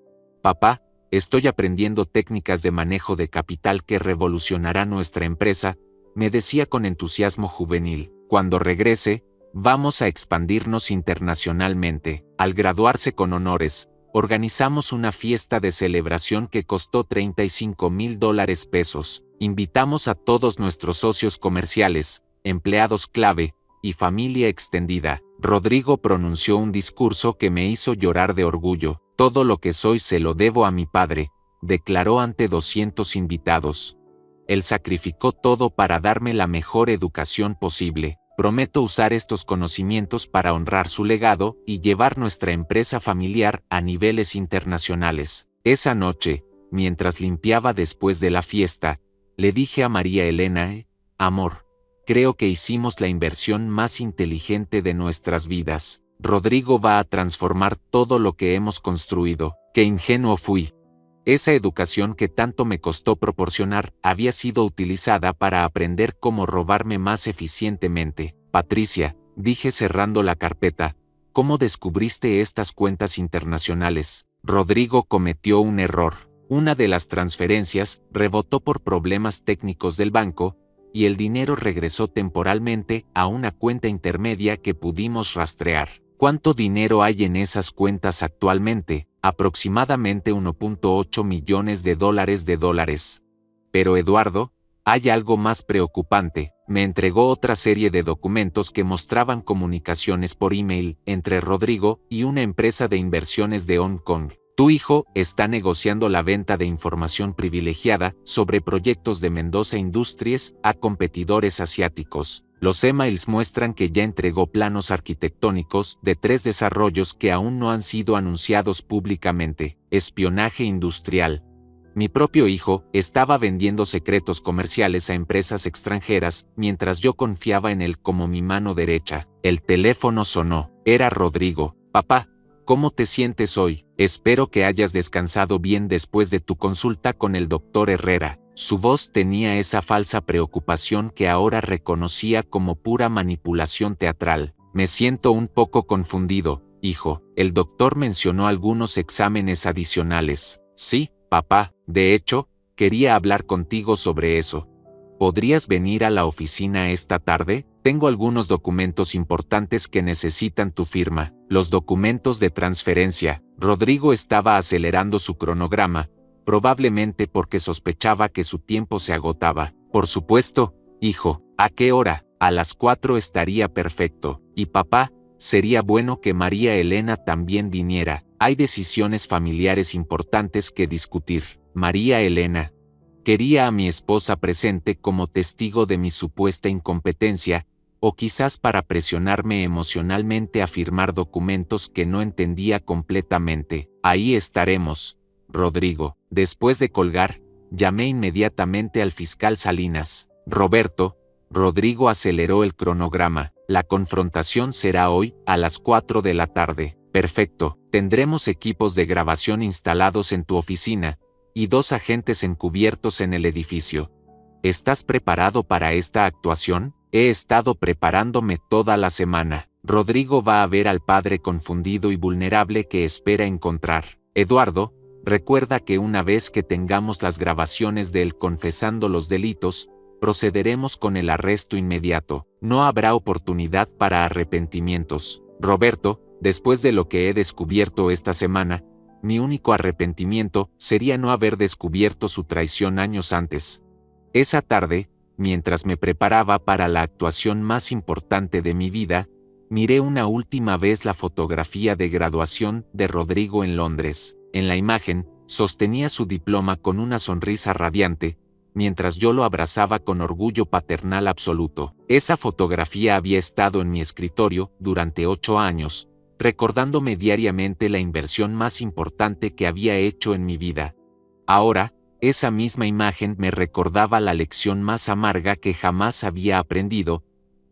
Speaker 1: Papá, estoy aprendiendo técnicas de manejo de capital que revolucionará nuestra empresa, me decía con entusiasmo juvenil. Cuando regrese, vamos a expandirnos internacionalmente. Al graduarse con honores, Organizamos una fiesta de celebración que costó $35,000 . Invitamos a todos nuestros socios comerciales, empleados clave y familia extendida. Rodrigo pronunció un discurso que me hizo llorar de orgullo. Todo lo que soy se lo debo a mi padre, declaró ante 200 invitados. Él sacrificó todo para darme la mejor educación posible. Prometo usar estos conocimientos para honrar su legado y llevar nuestra empresa familiar a niveles internacionales. Esa noche, mientras limpiaba después de la fiesta, le dije a María Elena, amor, creo que hicimos la inversión más inteligente de nuestras vidas. Rodrigo va a transformar todo lo que hemos construido. Qué ingenuo fui. Esa educación que tanto me costó proporcionar había sido utilizada para aprender cómo robarme más eficientemente. Patricia, dije cerrando la carpeta, ¿cómo descubriste estas cuentas internacionales? Rodrigo cometió un error. Una de las transferencias rebotó por problemas técnicos del banco, y el dinero regresó temporalmente a una cuenta intermedia que pudimos rastrear. ¿Cuánto dinero hay en esas cuentas actualmente? Aproximadamente $1.8 millones de dólares. Pero Eduardo, hay algo más preocupante. Me entregó otra serie de documentos que mostraban comunicaciones por email entre Rodrigo y una empresa de inversiones de Hong Kong. Tu hijo está negociando la venta de información privilegiada sobre proyectos de Mendoza Industries a competidores asiáticos. Los emails muestran que ya entregó planos arquitectónicos de 3 desarrollos que aún no han sido anunciados públicamente. Espionaje industrial. Mi propio hijo estaba vendiendo secretos comerciales a empresas extranjeras mientras yo confiaba en él como mi mano derecha. El teléfono sonó. Era Rodrigo. Papá, ¿cómo te sientes hoy? Espero que hayas descansado bien después de tu consulta con el doctor Herrera. Su voz tenía esa falsa preocupación que ahora reconocía como pura manipulación teatral. Me siento un poco confundido, hijo. El doctor mencionó algunos exámenes adicionales. Sí, papá, de hecho, quería hablar contigo sobre eso. ¿Podrías venir a la oficina esta tarde? Tengo algunos documentos importantes que necesitan tu firma. Los documentos de transferencia. Rodrigo estaba acelerando su cronograma, probablemente porque sospechaba que su tiempo se agotaba. Por supuesto, hijo. ¿A qué hora? A las 4 estaría perfecto. Y papá, sería bueno que María Elena también viniera. Hay decisiones familiares importantes que discutir. María Elena. Quería a mi esposa presente como testigo de mi supuesta incompetencia, o quizás para presionarme emocionalmente a firmar documentos que no entendía completamente. Ahí estaremos, Rodrigo. Después de colgar, llamé inmediatamente al fiscal Salinas. Roberto, Rodrigo aceleró el cronograma. La confrontación será hoy a las 4 de la tarde. Perfecto. Tendremos equipos de grabación instalados en tu oficina y 2 agentes encubiertos en el edificio. ¿Estás preparado para esta actuación? He estado preparándome toda la semana. Rodrigo va a ver al padre confundido y vulnerable que espera encontrar. Eduardo, recuerda que una vez que tengamos las grabaciones de él confesando los delitos, procederemos con el arresto inmediato. No habrá oportunidad para arrepentimientos. Roberto, después de lo que he descubierto esta semana, mi único arrepentimiento sería no haber descubierto su traición años antes. Esa tarde, mientras me preparaba para la actuación más importante de mi vida, miré una última vez la fotografía de graduación de Rodrigo en Londres. En la imagen, sostenía su diploma con una sonrisa radiante, mientras yo lo abrazaba con orgullo paternal absoluto. Esa fotografía había estado en mi escritorio durante 8 años, recordándome diariamente la inversión más importante que había hecho en mi vida. Ahora, esa misma imagen me recordaba la lección más amarga que jamás había aprendido,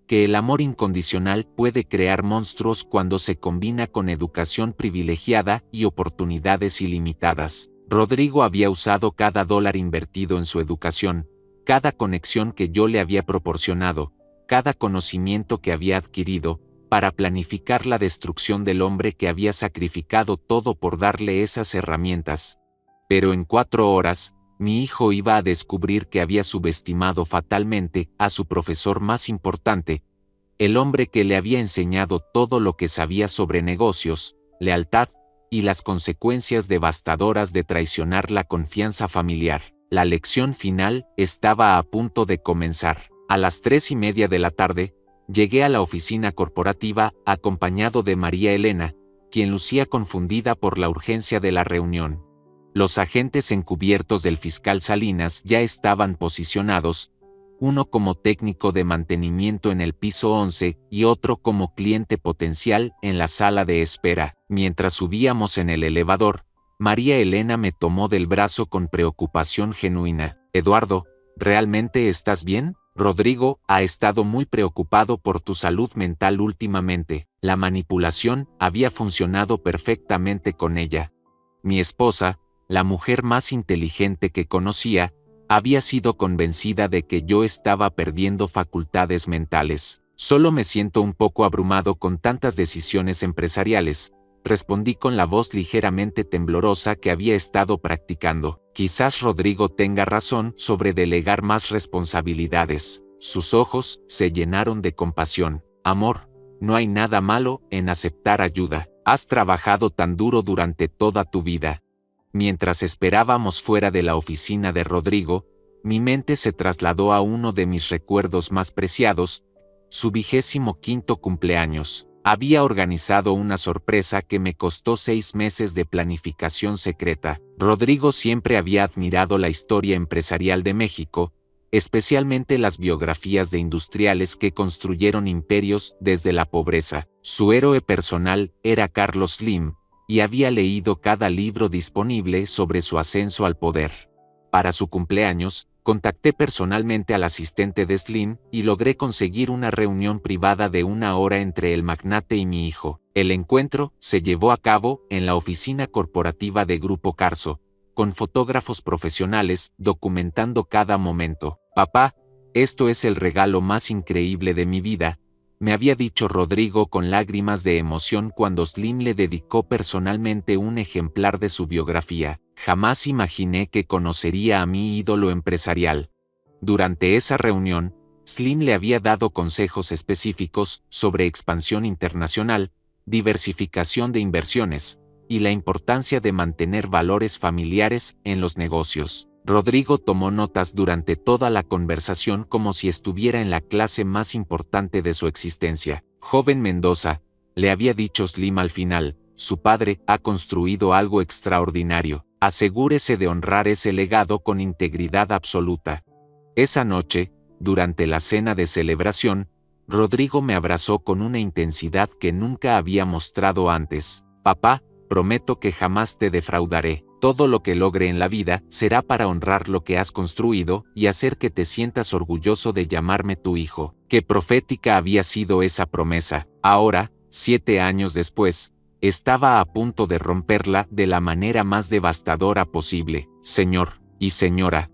Speaker 1: que el amor incondicional puede crear monstruos cuando se combina con educación privilegiada y oportunidades ilimitadas. Rodrigo había usado cada dólar invertido en su educación, cada conexión que yo le había proporcionado, cada conocimiento que había adquirido, para planificar la destrucción del hombre que había sacrificado todo por darle esas herramientas. Pero en 4 horas, mi hijo iba a descubrir que había subestimado fatalmente a su profesor más importante, el hombre que le había enseñado todo lo que sabía sobre negocios, lealtad, y las consecuencias devastadoras de traicionar la confianza familiar. La lección final estaba a punto de comenzar. A las 3:30 de la tarde, llegué a la oficina corporativa acompañado de María Elena, quien lucía confundida por la urgencia de la reunión. Los agentes encubiertos del fiscal Salinas ya estaban posicionados, uno como técnico de mantenimiento en el piso 11 y otro como cliente potencial en la sala de espera. Mientras subíamos en el elevador, María Elena me tomó del brazo con preocupación genuina. «Eduardo, ¿realmente estás bien? Rodrigo ha estado muy preocupado por tu salud mental últimamente». La manipulación había funcionado perfectamente con ella. Mi esposa, la mujer más inteligente que conocía, había sido convencida de que yo estaba perdiendo facultades mentales. «Solo me siento un poco abrumado con tantas decisiones empresariales», respondí con la voz ligeramente temblorosa que había estado practicando. «Quizás Rodrigo tenga razón sobre delegar más responsabilidades». Sus ojos se llenaron de compasión. «Amor, no hay nada malo en aceptar ayuda. Has trabajado tan duro durante toda tu vida». Mientras esperábamos fuera de la oficina de Rodrigo, mi mente se trasladó a uno de mis recuerdos más preciados, su 25º cumpleaños. Había organizado una sorpresa que me costó 6 meses de planificación secreta. Rodrigo siempre había admirado la historia empresarial de México, especialmente las biografías de industriales que construyeron imperios desde la pobreza. Su héroe personal era Carlos Slim, y había leído cada libro disponible sobre su ascenso al poder. Para su cumpleaños, contacté personalmente al asistente de Slim y logré conseguir una reunión privada de 1 hora entre el magnate y mi hijo. El encuentro se llevó a cabo en la oficina corporativa de Grupo Carso, con fotógrafos profesionales documentando cada momento. «Papá, esto es el regalo más increíble de mi vida», me había dicho Rodrigo con lágrimas de emoción cuando Slim le dedicó personalmente un ejemplar de su biografía. Jamás imaginé que conocería a mi ídolo empresarial. Durante esa reunión, Slim le había dado consejos específicos sobre expansión internacional, diversificación de inversiones, y la importancia de mantener valores familiares en los negocios. Rodrigo tomó notas durante toda la conversación como si estuviera en la clase más importante de su existencia. «Joven Mendoza», le había dicho Slim al final, «su padre ha construido algo extraordinario. Asegúrese de honrar ese legado con integridad absoluta». Esa noche, durante la cena de celebración, Rodrigo me abrazó con una intensidad que nunca había mostrado antes. «Papá, prometo que jamás te defraudaré. Todo lo que logre en la vida será para honrar lo que has construido y hacer que te sientas orgulloso de llamarme tu hijo». Qué profética había sido esa promesa. Ahora, 7 años después, estaba a punto de romperla de la manera más devastadora posible. «Señor y señora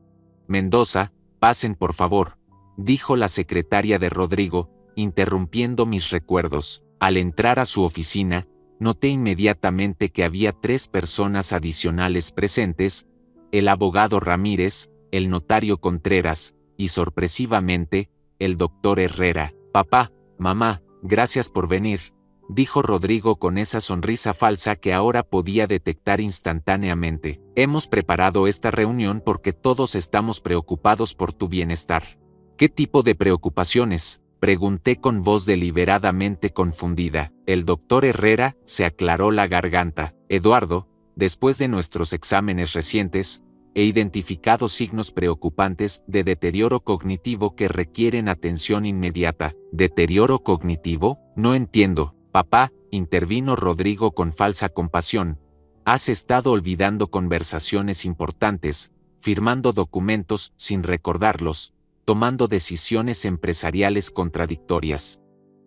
Speaker 1: Mendoza, pasen por favor», dijo la secretaria de Rodrigo, interrumpiendo mis recuerdos. Al entrar a su oficina, noté inmediatamente que había 3 personas adicionales presentes: el abogado Ramírez, el notario Contreras, y sorpresivamente, el doctor Herrera. «Papá, mamá, gracias por venir», dijo Rodrigo con esa sonrisa falsa que ahora podía detectar instantáneamente. «Hemos preparado esta reunión porque todos estamos preocupados por tu bienestar». «¿Qué tipo de preocupaciones?», pregunté con voz deliberadamente confundida. El doctor Herrera se aclaró la garganta. «Eduardo, después de nuestros exámenes recientes, he identificado signos preocupantes de deterioro cognitivo que requieren atención inmediata». «¿Deterioro cognitivo? No entiendo». «Papá», intervino Rodrigo con falsa compasión, «has estado olvidando conversaciones importantes, firmando documentos sin recordarlos, tomando decisiones empresariales contradictorias.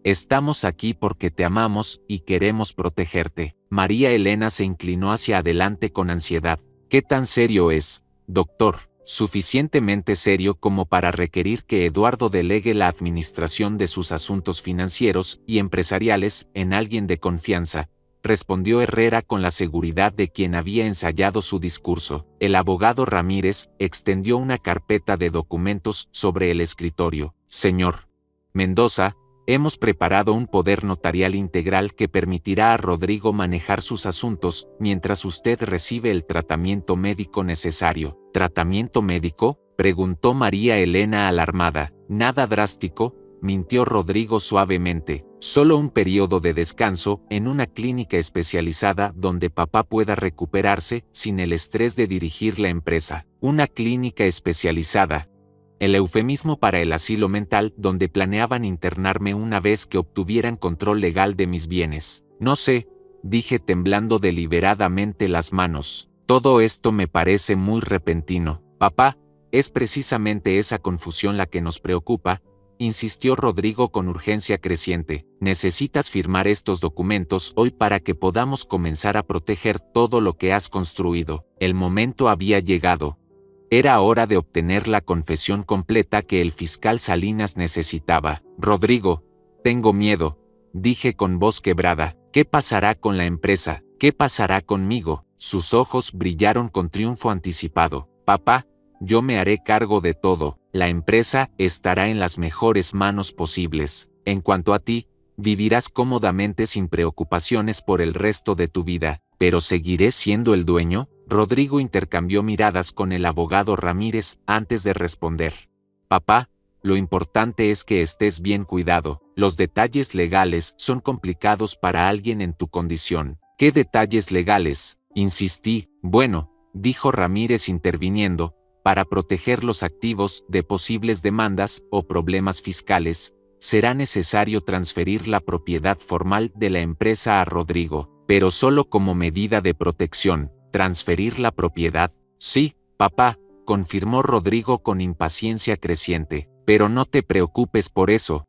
Speaker 1: Estamos aquí porque te amamos y queremos protegerte». María Elena se inclinó hacia adelante con ansiedad. «¿Qué tan serio es, doctor?». «Suficientemente serio como para requerir que Eduardo delegue la administración de sus asuntos financieros y empresariales en alguien de confianza», respondió Herrera con la seguridad de quien había ensayado su discurso. El abogado Ramírez extendió una carpeta de documentos sobre el escritorio. «Señor Mendoza, Hemos preparado un poder notarial integral que permitirá a Rodrigo manejar sus asuntos mientras usted recibe el tratamiento médico necesario. ¿Tratamiento médico?, preguntó María Elena alarmada. Nada drástico, mintió Rodrigo suavemente. Solo un periodo de descanso en una clínica especializada donde papá pueda recuperarse sin el estrés de dirigir la empresa. Una clínica especializada. El eufemismo para el asilo mental donde planeaban internarme una vez que obtuvieran control legal de mis bienes. No sé, dije temblando deliberadamente las manos. Todo esto me parece muy repentino. Papá, es precisamente esa confusión la que nos preocupa, insistió Rodrigo con urgencia creciente. Necesitas firmar estos documentos hoy para que podamos comenzar a proteger todo lo que has construido. El momento había llegado. Era hora de obtener la confesión completa que el fiscal Salinas necesitaba. Rodrigo, tengo miedo, dije con voz quebrada. ¿Qué pasará con la empresa? ¿Qué pasará conmigo? Sus ojos brillaron con triunfo anticipado. Papá, yo me haré cargo de todo. La empresa estará en las mejores manos posibles. En cuanto a ti, vivirás cómodamente sin preocupaciones por el resto de tu vida. ¿Pero seguiré siendo el dueño? Rodrigo intercambió miradas con el abogado Ramírez antes de responder. Papá, lo importante es que estés bien cuidado. Los detalles legales son complicados para alguien en tu condición. ¿Qué detalles legales?, insistí. Bueno, dijo Ramírez interviniendo, para proteger los activos de posibles demandas o problemas fiscales, será necesario transferir la propiedad formal de la empresa a Rodrigo, pero solo como medida de protección. ¿Transferir la propiedad? Sí, papá, confirmó Rodrigo con impaciencia creciente. Pero no te preocupes por eso.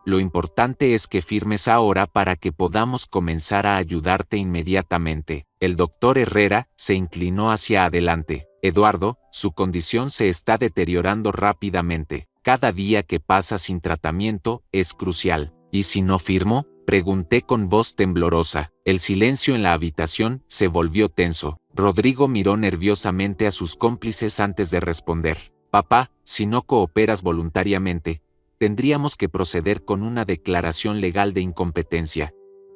Speaker 1: Lo importante es que firmes ahora para que podamos comenzar a ayudarte inmediatamente. El doctor Herrera se inclinó hacia adelante. Eduardo, su condición se está deteriorando rápidamente. Cada día que pasa sin tratamiento es crucial. ¿Y si no firmo?, pregunté con voz temblorosa. El silencio en la habitación se volvió tenso. Rodrigo miró nerviosamente a sus cómplices antes de responder. Papá, si no cooperas voluntariamente, tendríamos que proceder con una declaración legal de incompetencia.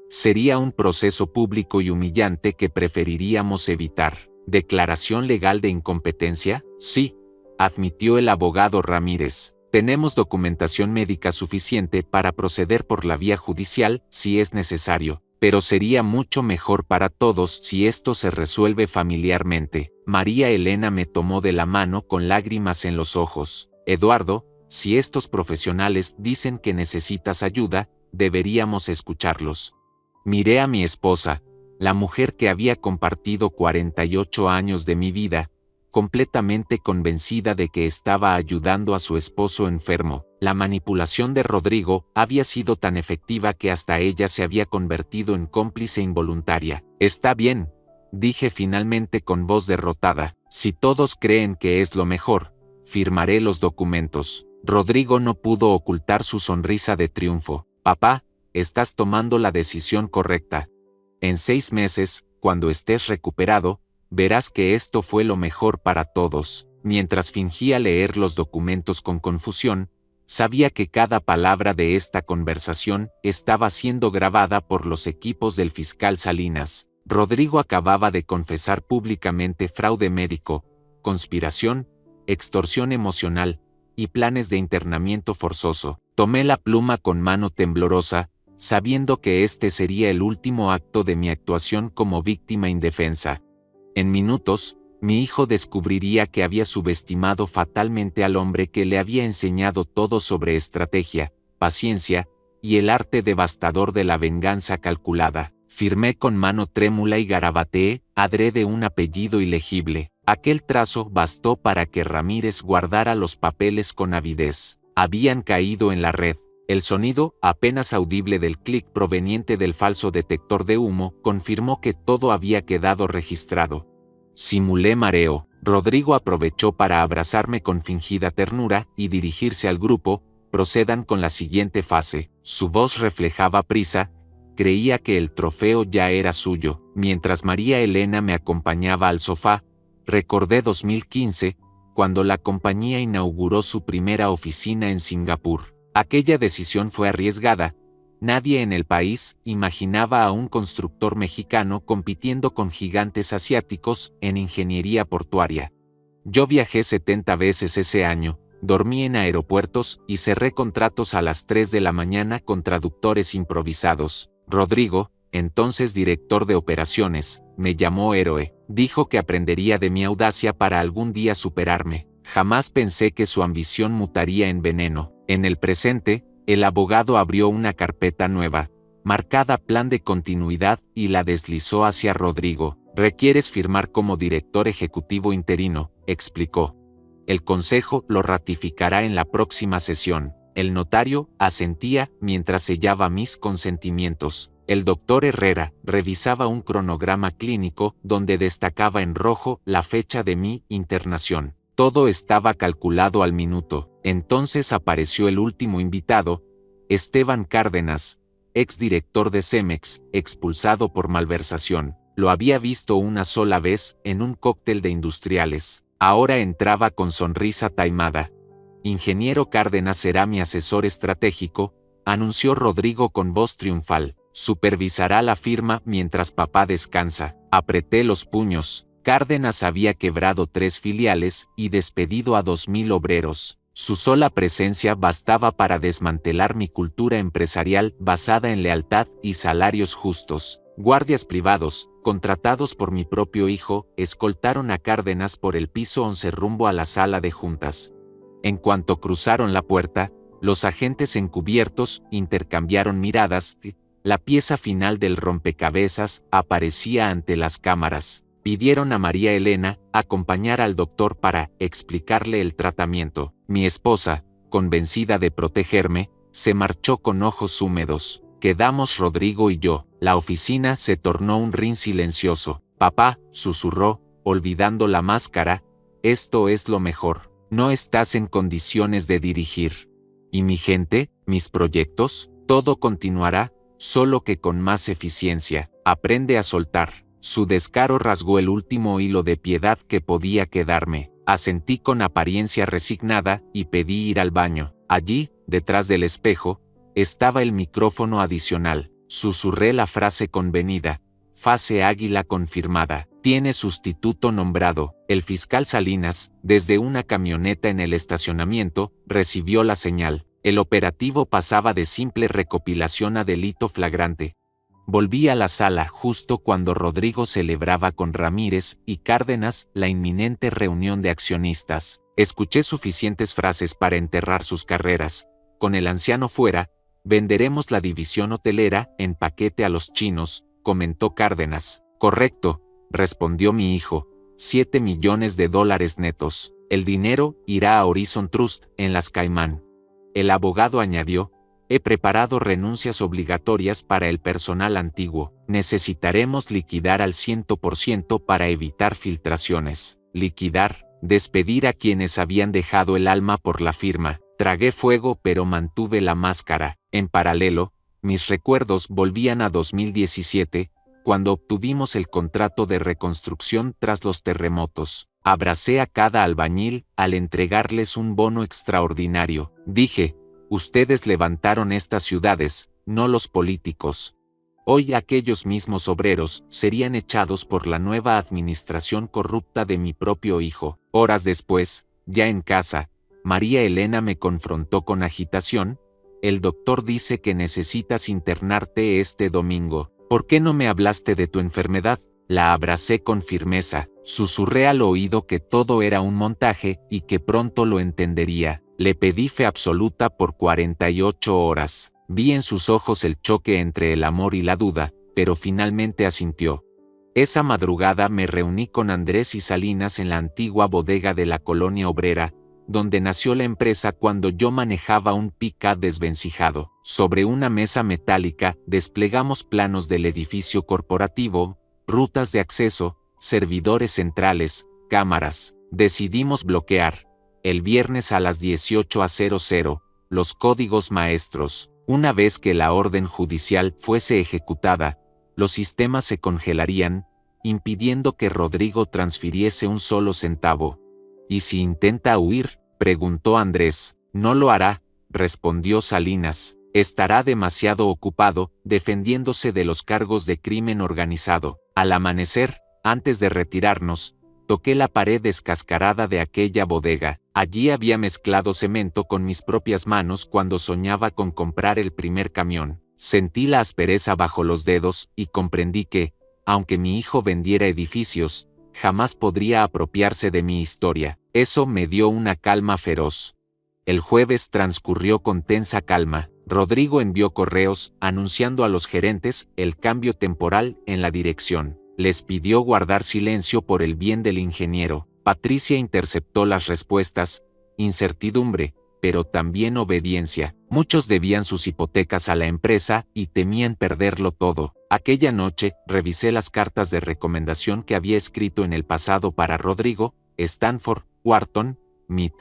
Speaker 1: Sería un proceso público y humillante que preferiríamos evitar. ¿Declaración legal de incompetencia? Sí, admitió el abogado Ramírez. Tenemos documentación médica suficiente para proceder por la vía judicial si es necesario, pero sería mucho mejor para todos si esto se resuelve familiarmente. María Elena me tomó de la mano con lágrimas en los ojos. Eduardo, si estos profesionales dicen que necesitas ayuda, deberíamos escucharlos. Miré a mi esposa, la mujer que había compartido 48 años de mi vida, completamente convencida de que estaba ayudando a su esposo enfermo. La manipulación de Rodrigo había sido tan efectiva que hasta ella se había convertido en cómplice involuntaria. Está bien, dije finalmente con voz derrotada. Si todos creen que es lo mejor, firmaré los documentos. Rodrigo no pudo ocultar su sonrisa de triunfo. Papá, estás tomando la decisión correcta. En 6 meses, cuando estés recuperado, verás que esto fue lo mejor para todos. Mientras fingía leer los documentos con confusión, sabía que cada palabra de esta conversación estaba siendo grabada por los equipos del fiscal Salinas. Rodrigo acababa de confesar públicamente fraude médico, conspiración, extorsión emocional y planes de internamiento forzoso. Tomé la pluma con mano temblorosa, sabiendo que este sería el último acto de mi actuación como víctima indefensa. En minutos, mi hijo descubriría que había subestimado fatalmente al hombre que le había enseñado todo sobre estrategia, paciencia y el arte devastador de la venganza calculada. Firmé con mano trémula y garabateé adrede un apellido ilegible. Aquel trazo bastó para que Ramírez guardara los papeles con avidez. Habían caído en la red. El sonido, apenas audible del clic proveniente del falso detector de humo, confirmó que todo había quedado registrado. Simulé mareo. Rodrigo aprovechó para abrazarme con fingida ternura y dirigirse al grupo. Procedan con la siguiente fase. Su voz reflejaba prisa. Creía que el trofeo ya era suyo. Mientras María Elena me acompañaba al sofá, recordé 2015, cuando la compañía inauguró su primera oficina en Singapur. Aquella decisión fue arriesgada. Nadie en el país imaginaba a un constructor mexicano compitiendo con gigantes asiáticos en ingeniería portuaria. Yo viajé 70 veces ese año, dormí en aeropuertos y cerré contratos a las 3 de la mañana con traductores improvisados. Rodrigo, entonces director de operaciones, me llamó héroe. Dijo que aprendería de mi audacia para algún día superarme. Jamás pensé que su ambición mutaría en veneno. En el presente, el abogado abrió una carpeta nueva, marcada Plan de Continuidad, y la deslizó hacia Rodrigo. «Requieres firmar como director ejecutivo interino», explicó. «El consejo lo ratificará en la próxima sesión». El notario asentía mientras sellaba mis consentimientos. El doctor Herrera revisaba un cronograma clínico donde destacaba en rojo la fecha de mi internación. Todo estaba calculado al minuto. Entonces apareció el último invitado, Esteban Cárdenas, exdirector de Cemex, expulsado por malversación. Lo había visto una sola vez en un cóctel de industriales. Ahora entraba con sonrisa taimada. «Ingeniero Cárdenas será mi asesor estratégico», anunció Rodrigo con voz triunfal. «Supervisará la firma mientras papá descansa». Apreté los puños. Cárdenas había quebrado 3 filiales y despedido a 2,000 obreros. Su sola presencia bastaba para desmantelar mi cultura empresarial basada en lealtad y salarios justos. Guardias privados, contratados por mi propio hijo, escoltaron a Cárdenas por el piso 11 rumbo a la sala de juntas. En cuanto cruzaron la puerta, los agentes encubiertos intercambiaron miradas. La pieza final del rompecabezas aparecía ante las cámaras. Pidieron a María Elena acompañar al doctor para explicarle el tratamiento. Mi esposa, convencida de protegerme, se marchó con ojos húmedos. Quedamos Rodrigo y yo. La oficina se tornó un rin silencioso. «Papá», susurró, olvidando la máscara, «esto es lo mejor. No estás en condiciones de dirigir. ¿Y mi gente? ¿Mis proyectos? Todo continuará, solo que con más eficiencia. Aprende a soltar». Su descaro rasgó el último hilo de piedad que podía quedarme. Asentí con apariencia resignada y pedí ir al baño. Allí, detrás del espejo, estaba el micrófono adicional. Susurré la frase convenida. «Fase Águila confirmada. Tiene sustituto nombrado». El fiscal Salinas, desde una camioneta en el estacionamiento, recibió la señal. El operativo pasaba de simple recopilación a delito flagrante. Volví a la sala justo cuando Rodrigo celebraba con Ramírez y Cárdenas la inminente reunión de accionistas. Escuché suficientes frases para enterrar sus carreras. Con el anciano fuera, venderemos la división hotelera en paquete a los chinos, comentó Cárdenas. «Correcto», respondió mi hijo, $7 millones netos. El dinero irá a Horizon Trust en las Caimán. El abogado añadió: «He preparado renuncias obligatorias para el personal antiguo. Necesitaremos liquidar al 100% para evitar filtraciones». Liquidar, despedir a quienes habían dejado el alma por la firma. Tragué fuego pero mantuve la máscara. En paralelo, mis recuerdos volvían a 2017, cuando obtuvimos el contrato de reconstrucción tras los terremotos. Abracé a cada albañil al entregarles un bono extraordinario. Dije: «Ustedes levantaron estas ciudades, no los políticos». Hoy aquellos mismos obreros serían echados por la nueva administración corrupta de mi propio hijo. Horas después, ya en casa, María Elena me confrontó con agitación. «El doctor dice que necesitas internarte este domingo. ¿Por qué no me hablaste de tu enfermedad?». La abracé con firmeza. Susurré al oído que todo era un montaje y que pronto lo entendería. Le pedí fe absoluta por 48 horas. Vi en sus ojos el choque entre el amor y la duda, pero finalmente asintió. Esa madrugada me reuní con Andrés y Salinas en la antigua bodega de la colonia obrera, donde nació la empresa cuando yo manejaba un pick-up desvencijado. Sobre una mesa metálica desplegamos planos del edificio corporativo, rutas de acceso, servidores centrales, cámaras. Decidimos bloquear, el viernes a las 18:00, los códigos maestros. Una vez que la orden judicial fuese ejecutada, los sistemas se congelarían, impidiendo que Rodrigo transfiriese un solo centavo. «¿Y si intenta huir?», preguntó Andrés. «No lo hará», respondió Salinas. Estará demasiado ocupado defendiéndose de los cargos de crimen organizado. Al amanecer, antes de retirarnos, toqué la pared descascarada de aquella bodega. Allí había mezclado cemento con mis propias manos cuando soñaba con comprar el primer camión. Sentí la aspereza bajo los dedos y comprendí que, aunque mi hijo vendiera edificios, jamás podría apropiarse de mi historia. Eso me dio una calma feroz. El jueves transcurrió con tensa calma. Rodrigo envió correos anunciando a los gerentes el cambio temporal en la dirección. Les pidió guardar silencio por el bien del ingeniero. Patricia interceptó las respuestas, incertidumbre, pero también obediencia. Muchos debían sus hipotecas a la empresa y temían perderlo todo. Aquella noche, revisé las cartas de recomendación que había escrito en el pasado para Rodrigo, Stanford, Wharton, Mead.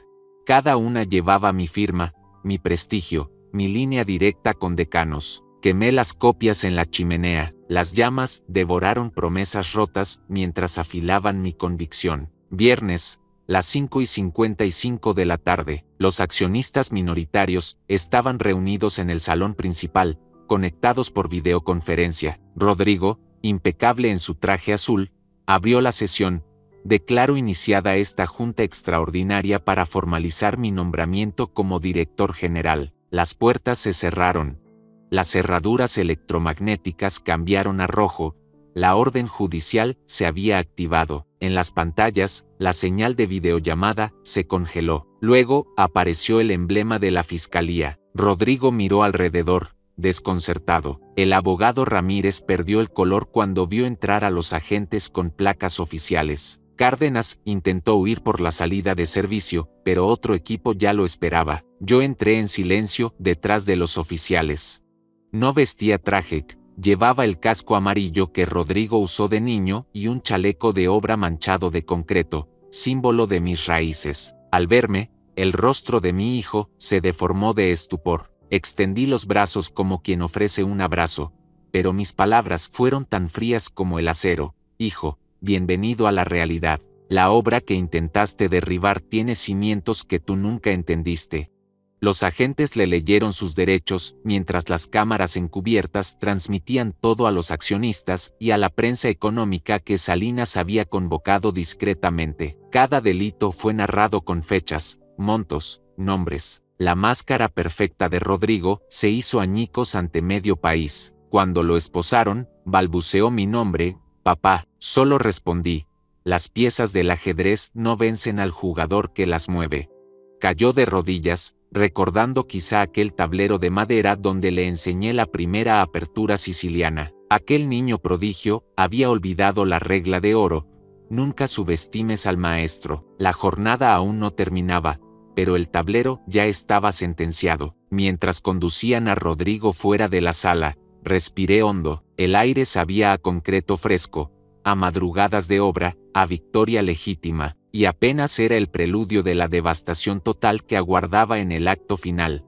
Speaker 1: Cada una llevaba mi firma, mi prestigio, mi línea directa con decanos. Quemé las copias en la chimenea. Las llamas devoraron promesas rotas mientras afilaban mi convicción. Viernes, las 5:55 de la tarde. Los accionistas minoritarios estaban reunidos en el salón principal, conectados por videoconferencia. Rodrigo, impecable en su traje azul, abrió la sesión. Declaro iniciada esta junta extraordinaria para formalizar mi nombramiento como director general. Las puertas se cerraron. Las cerraduras electromagnéticas cambiaron a rojo. La orden judicial se había activado. En las pantallas, la señal de videollamada se congeló. Luego, apareció el emblema de la fiscalía. Rodrigo miró alrededor, desconcertado. El abogado Ramírez perdió el color cuando vio entrar a los agentes con placas oficiales. Cárdenas intentó huir por la salida de servicio, pero otro equipo ya lo esperaba. Yo entré en silencio detrás de los oficiales. No vestía traje, llevaba el casco amarillo que Rodrigo usó de niño y un chaleco de obra manchado de concreto, símbolo de mis raíces. Al verme, el rostro de mi hijo se deformó de estupor. Extendí los brazos como quien ofrece un abrazo, pero mis palabras fueron tan frías como el acero. Hijo, bienvenido a la realidad. La obra que intentaste derribar tiene cimientos que tú nunca entendiste. Los agentes le leyeron sus derechos, mientras las cámaras encubiertas transmitían todo a los accionistas y a la prensa económica que Salinas había convocado discretamente. Cada delito fue narrado con fechas, montos, nombres. La máscara perfecta de Rodrigo se hizo añicos ante medio país. Cuando lo esposaron, balbuceó mi nombre, papá. Solo respondí: las piezas del ajedrez no vencen al jugador que las mueve. Cayó de rodillas, recordando quizá aquel tablero de madera donde le enseñé la primera apertura siciliana. Aquel niño prodigio había olvidado la regla de oro: nunca subestimes al maestro. La jornada aún no terminaba, pero el tablero ya estaba sentenciado. Mientras conducían a Rodrigo fuera de la sala, respiré hondo. El aire sabía a concreto fresco, a madrugadas de obra, a victoria legítima, y apenas era el preludio de la devastación total que aguardaba en el acto final.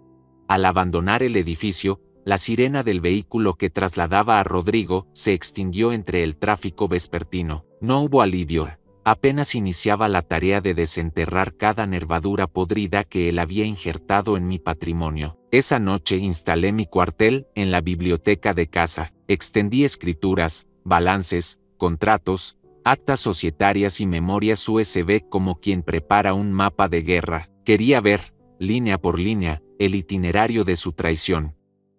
Speaker 1: Al abandonar el edificio, la sirena del vehículo que trasladaba a Rodrigo se extinguió entre el tráfico vespertino. No hubo alivio. Apenas iniciaba la tarea de desenterrar cada nervadura podrida que él había injertado en mi patrimonio. Esa noche instalé mi cuartel en la biblioteca de casa. Extendí escrituras, balances, contratos, actas societarias y memorias USB como quien prepara un mapa de guerra. Quería ver, línea por línea, el itinerario de su traición.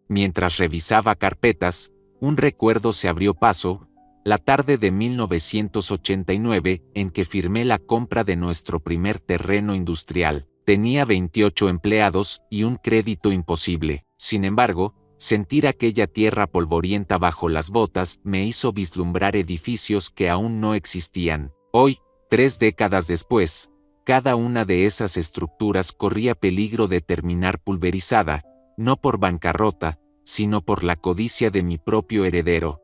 Speaker 1: Mientras revisaba carpetas, un recuerdo se abrió paso: la tarde de 1989 en que firmé la compra de nuestro primer terreno industrial. Tenía 28 empleados y un crédito imposible. Sin embargo, sentir aquella tierra polvorienta bajo las botas me hizo vislumbrar edificios que aún no existían. Hoy, 3 décadas después, cada una de esas estructuras corría peligro de terminar pulverizada, no por bancarrota, sino por la codicia de mi propio heredero.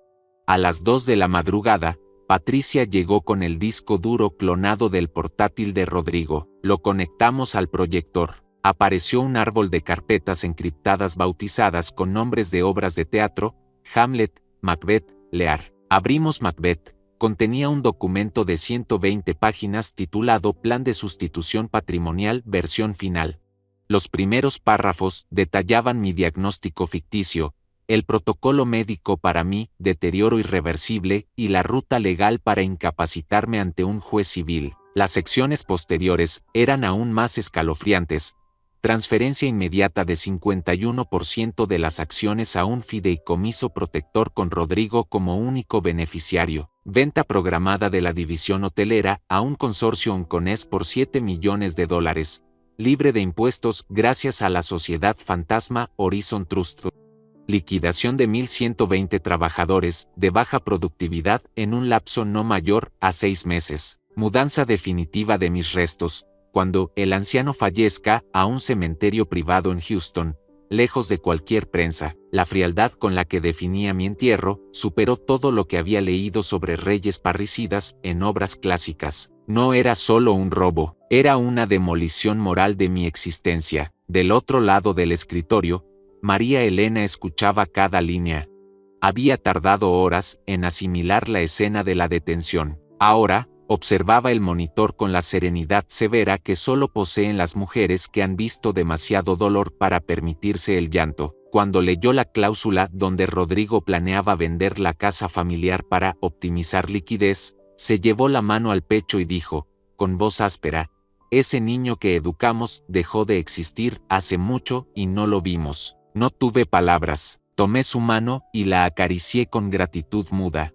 Speaker 1: A las 2 de la madrugada, Patricia llegó con el disco duro clonado del portátil de Rodrigo. Lo conectamos al proyector. Apareció un árbol de carpetas encriptadas bautizadas con nombres de obras de teatro: Hamlet, Macbeth, Lear. Abrimos Macbeth. Contenía un documento de 120 páginas titulado Plan de Sustitución Patrimonial versión final. Los primeros párrafos detallaban mi diagnóstico ficticio, el protocolo médico para mi deterioro irreversible y la ruta legal para incapacitarme ante un juez civil. Las secciones posteriores eran aún más escalofriantes. Transferencia inmediata de 51% de las acciones a un fideicomiso protector con Rodrigo como único beneficiario. Venta programada de la división hotelera a un consorcio hongkonés por $7 millones. Libre de impuestos gracias a la sociedad fantasma Horizon Trust. Liquidación de 1.120 trabajadores de baja productividad en un lapso no mayor a 6 meses. Mudanza definitiva de mis restos, cuando el anciano fallezca, a un cementerio privado en Houston, lejos de cualquier prensa. La frialdad con la que definía mi entierro superó todo lo que había leído sobre reyes parricidas en obras clásicas. No era solo un robo, era una demolición moral de mi existencia. Del otro lado del escritorio, María Elena escuchaba cada línea. Había tardado horas en asimilar la escena de la detención. Ahora, observaba el monitor con la serenidad severa que solo poseen las mujeres que han visto demasiado dolor para permitirse el llanto. Cuando leyó la cláusula donde Rodrigo planeaba vender la casa familiar para optimizar liquidez, se llevó la mano al pecho y dijo, con voz áspera, «Ese niño que educamos dejó de existir hace mucho y no lo vimos». No tuve palabras. Tomé su mano y la acaricié con gratitud muda.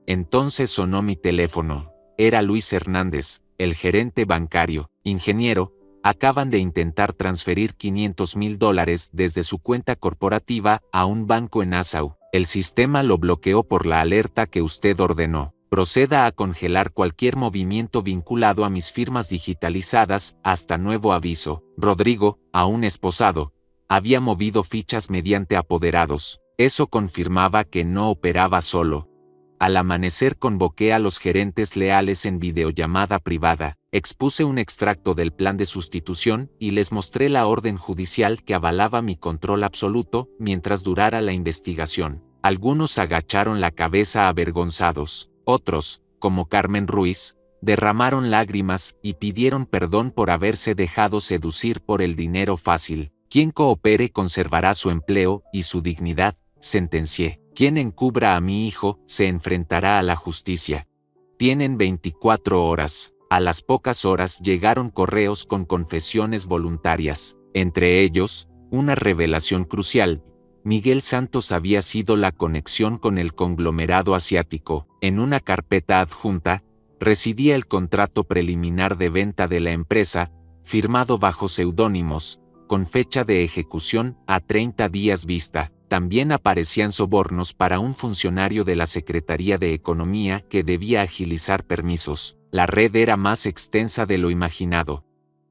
Speaker 1: Entonces sonó mi teléfono. Era Luis Hernández, el gerente bancario. «Ingeniero, acaban de intentar transferir $500,000 desde su cuenta corporativa a un banco en Nassau. El sistema lo bloqueó por la alerta que usted ordenó. Proceda a congelar cualquier movimiento vinculado a mis firmas digitalizadas hasta nuevo aviso». Rodrigo, aún esposado, había movido fichas mediante apoderados. Eso confirmaba que no operaba solo. Al amanecer convoqué a los gerentes leales en videollamada privada, expuse un extracto del plan de sustitución y les mostré la orden judicial que avalaba mi control absoluto mientras durara la investigación. Algunos agacharon la cabeza avergonzados, otros, como Carmen Ruiz, derramaron lágrimas y pidieron perdón por haberse dejado seducir por el dinero fácil. Quien coopere conservará su empleo y su dignidad, sentencié. Quien encubra a mi hijo se enfrentará a la justicia. Tienen 24 horas. A las pocas horas llegaron correos con confesiones voluntarias. Entre ellos, una revelación crucial. Miguel Santos había sido la conexión con el conglomerado asiático. En una carpeta adjunta, residía el contrato preliminar de venta de la empresa, firmado bajo seudónimos, con fecha de ejecución a 30 días vista. También aparecían sobornos para un funcionario de la Secretaría de Economía que debía agilizar permisos. La red era más extensa de lo imaginado.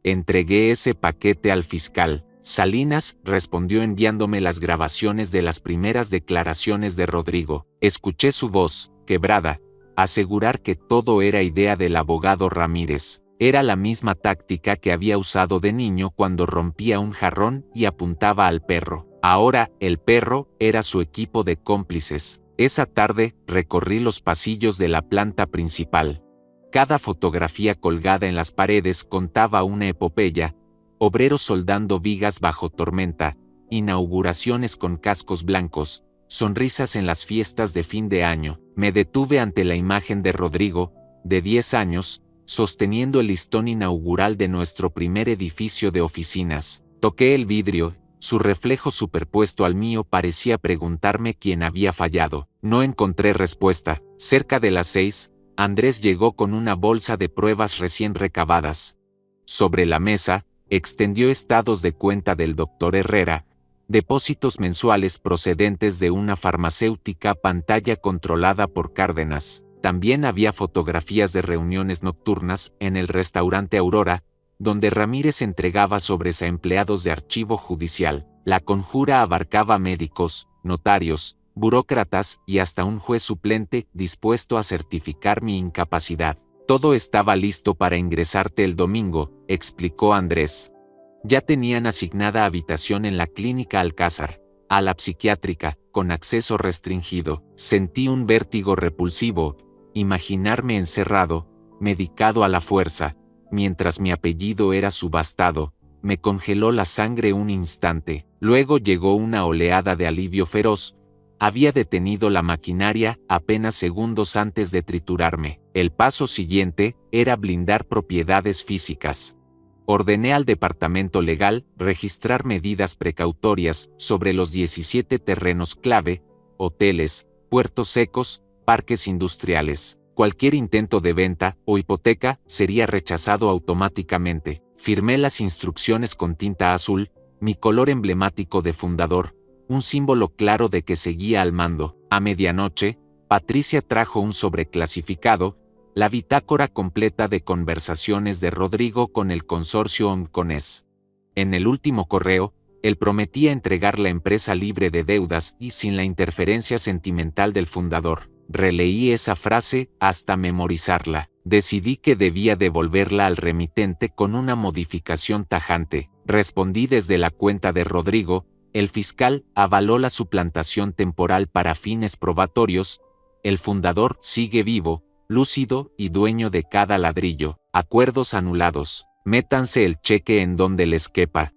Speaker 1: Entregué ese paquete al fiscal. Salinas respondió enviándome las grabaciones de las primeras declaraciones de Rodrigo. Escuché su voz, quebrada, asegurar que todo era idea del abogado Ramírez. Era la misma táctica que había usado de niño cuando rompía un jarrón y apuntaba al perro. Ahora, el perro era su equipo de cómplices. Esa tarde, recorrí los pasillos de la planta principal. Cada fotografía colgada en las paredes contaba una epopeya: obreros soldando vigas bajo tormenta, inauguraciones con cascos blancos, sonrisas en las fiestas de fin de año. Me detuve ante la imagen de Rodrigo, de 10 años, sosteniendo el listón inaugural de nuestro primer edificio de oficinas. Toqué el vidrio. Su reflejo superpuesto al mío parecía preguntarme quién había fallado. No encontré respuesta. Cerca de las 6, Andrés llegó con una bolsa de pruebas recién recabadas. Sobre la mesa, extendió estados de cuenta del Dr. Herrera, depósitos mensuales procedentes de una farmacéutica pantalla controlada por Cárdenas. También había fotografías de reuniones nocturnas en el restaurante Aurora, donde Ramírez entregaba sobres a empleados de archivo judicial. La conjura abarcaba médicos, notarios, burócratas y hasta un juez suplente dispuesto a certificar mi incapacidad. Todo estaba listo para ingresarte el domingo, explicó Andrés. Ya tenían asignada habitación en la clínica Alcázar, a la psiquiátrica, con acceso restringido. Sentí un vértigo repulsivo. Imaginarme encerrado, medicado a la fuerza, mientras mi apellido era subastado, me congeló la sangre un instante. Luego llegó una oleada de alivio feroz. Había detenido la maquinaria apenas segundos antes de triturarme. El paso siguiente era blindar propiedades físicas. Ordené al departamento legal registrar medidas precautorias sobre los 17 terrenos clave, hoteles, puertos secos, parques industriales. Cualquier intento de venta o hipoteca sería rechazado automáticamente. Firmé las instrucciones con tinta azul, mi color emblemático de fundador, un símbolo claro de que seguía al mando. A medianoche, Patricia trajo un sobreclasificado, la bitácora completa de conversaciones de Rodrigo con el consorcio Oncones. En el último correo, él prometía entregar la empresa libre de deudas y sin la interferencia sentimental del fundador. Releí esa frase hasta memorizarla. Decidí que debía devolverla al remitente con una modificación tajante. Respondí desde la cuenta de Rodrigo. El fiscal avaló la suplantación temporal para fines probatorios. El fundador sigue vivo, lúcido y dueño de cada ladrillo. Acuerdos anulados. Métanse el cheque en donde les quepa.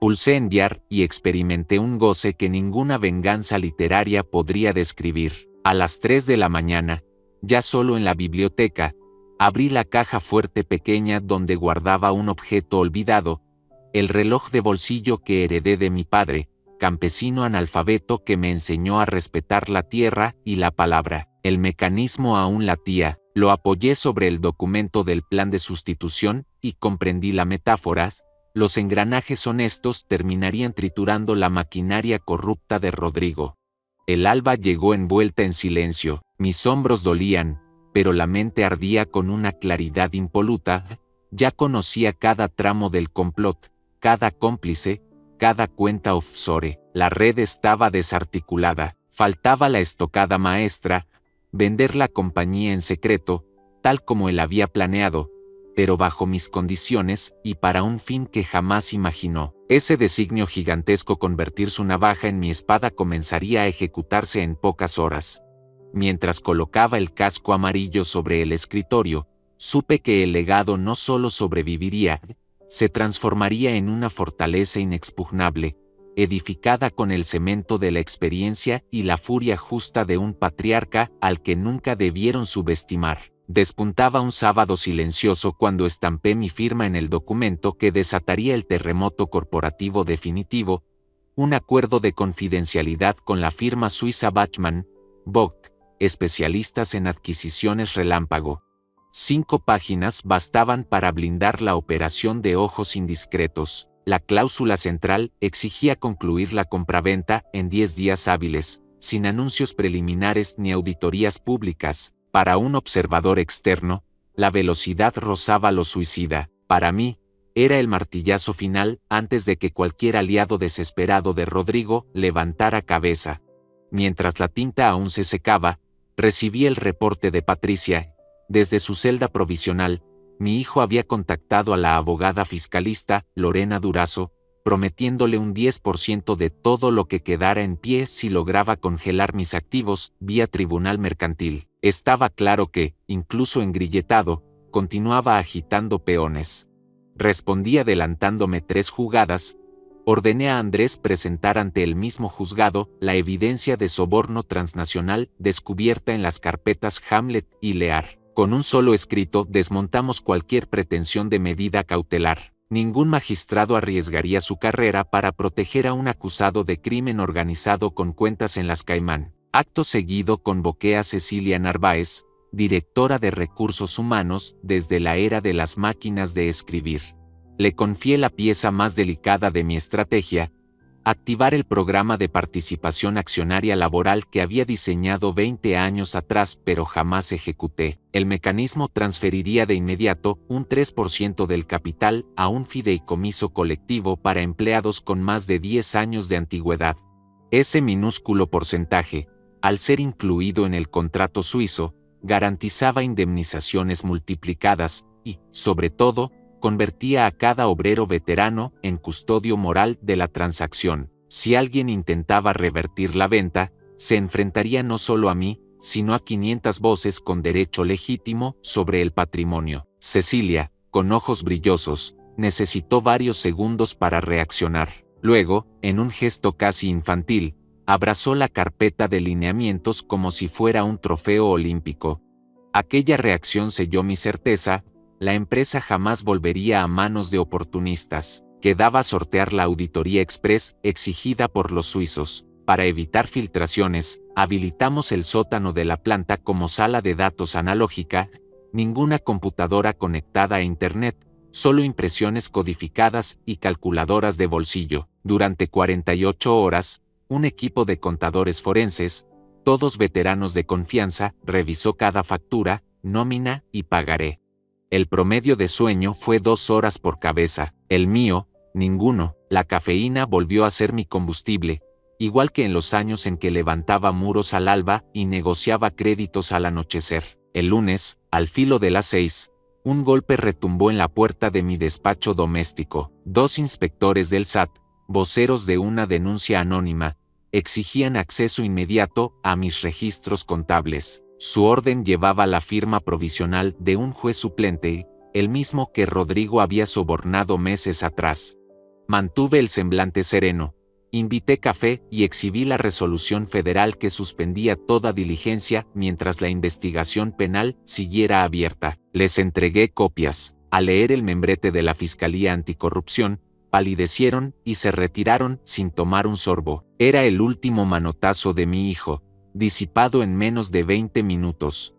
Speaker 1: Pulsé enviar y experimenté un goce que ninguna venganza literaria podría describir. A las 3 de la mañana, ya solo en la biblioteca, abrí la caja fuerte pequeña donde guardaba un objeto olvidado, el reloj de bolsillo que heredé de mi padre, campesino analfabeto que me enseñó a respetar la tierra y la palabra. El mecanismo aún latía. Lo apoyé sobre el documento del plan de sustitución y comprendí la metáfora. Los engranajes honestos terminarían triturando la maquinaria corrupta de Rodrigo. El alba llegó envuelta en silencio. Mis hombros dolían, pero la mente ardía con una claridad impoluta. Ya conocía cada tramo del complot, cada cómplice, cada cuenta offshore. La red estaba desarticulada. Faltaba la estocada maestra, vender la compañía en secreto, tal como él había planeado, pero bajo mis condiciones y para un fin que jamás imaginó. Ese designio gigantesco, convertir su navaja en mi espada, comenzaría a ejecutarse en pocas horas. Mientras colocaba el casco amarillo sobre el escritorio, supe que el legado no solo sobreviviría, se transformaría en una fortaleza inexpugnable, edificada con el cemento de la experiencia y la furia justa de un patriarca al que nunca debieron subestimar. Despuntaba un sábado silencioso cuando estampé mi firma en el documento que desataría el terremoto corporativo definitivo, un acuerdo de confidencialidad con la firma suiza Bachmann, Vogt, especialistas en adquisiciones relámpago. 5 páginas bastaban para blindar la operación de ojos indiscretos. La cláusula central exigía concluir la compraventa en 10 días hábiles, sin anuncios preliminares ni auditorías públicas. Para un observador externo, la velocidad rozaba lo suicida. Para mí, era el martillazo final antes de que cualquier aliado desesperado de Rodrigo levantara cabeza. Mientras la tinta aún se secaba, recibí el reporte de Patricia. Desde su celda provisional, mi hijo había contactado a la abogada fiscalista, Lorena Durazo, prometiéndole un 10% de todo lo que quedara en pie si lograba congelar mis activos vía tribunal mercantil. Estaba claro que, incluso engrilletado, continuaba agitando peones. Respondí adelantándome 3 jugadas. Ordené a Andrés presentar ante el mismo juzgado la evidencia de soborno transnacional descubierta en las carpetas Hamlet y Lear. Con un solo escrito desmontamos cualquier pretensión de medida cautelar. Ningún magistrado arriesgaría su carrera para proteger a un acusado de crimen organizado con cuentas en las Caimán. Acto seguido convoqué a Cecilia Narváez, directora de Recursos Humanos desde la era de las máquinas de escribir. Le confié la pieza más delicada de mi estrategia, activar el programa de participación accionaria laboral que había diseñado 20 años atrás pero jamás ejecuté. El mecanismo transferiría de inmediato un 3% del capital a un fideicomiso colectivo para empleados con más de 10 años de antigüedad. Ese minúsculo porcentaje, al ser incluido en el contrato suizo, garantizaba indemnizaciones multiplicadas y, sobre todo, convertía a cada obrero veterano en custodio moral de la transacción. Si alguien intentaba revertir la venta, se enfrentaría no solo a mí, sino a 500 voces con derecho legítimo sobre el patrimonio. Cecilia, con ojos brillosos, Necesitó varios segundos para reaccionar. Luego, en un gesto casi infantil, abrazó la carpeta de lineamientos como si fuera un trofeo olímpico. Aquella reacción selló mi certeza: la empresa jamás volvería a manos de oportunistas. Quedaba sortear la auditoría express exigida por los suizos. Para evitar filtraciones, habilitamos el sótano de la planta como sala de datos analógica, ninguna computadora conectada a Internet, solo impresiones codificadas y calculadoras de bolsillo. Durante 48 horas, un equipo de contadores forenses, todos veteranos de confianza, revisó cada factura, nómina y pagaré. El promedio de sueño fue 2 horas por cabeza, el mío, ninguno. La cafeína volvió a ser mi combustible, igual que en los años en que levantaba muros al alba y negociaba créditos al anochecer. El lunes, al filo de las 6, un golpe retumbó en la puerta de mi despacho doméstico. 2 inspectores del SAT, voceros de una denuncia anónima, exigían acceso inmediato a mis registros contables. Su orden llevaba la firma provisional de un juez suplente, el mismo que Rodrigo había sobornado meses atrás. Mantuve el semblante sereno, invité café y exhibí la resolución federal que suspendía toda diligencia mientras la investigación penal siguiera abierta. Les entregué copias. Al leer el membrete de la Fiscalía Anticorrupción, palidecieron y se retiraron sin tomar un sorbo. Era el último manotazo de mi hijo, disipado en menos de 20 minutos.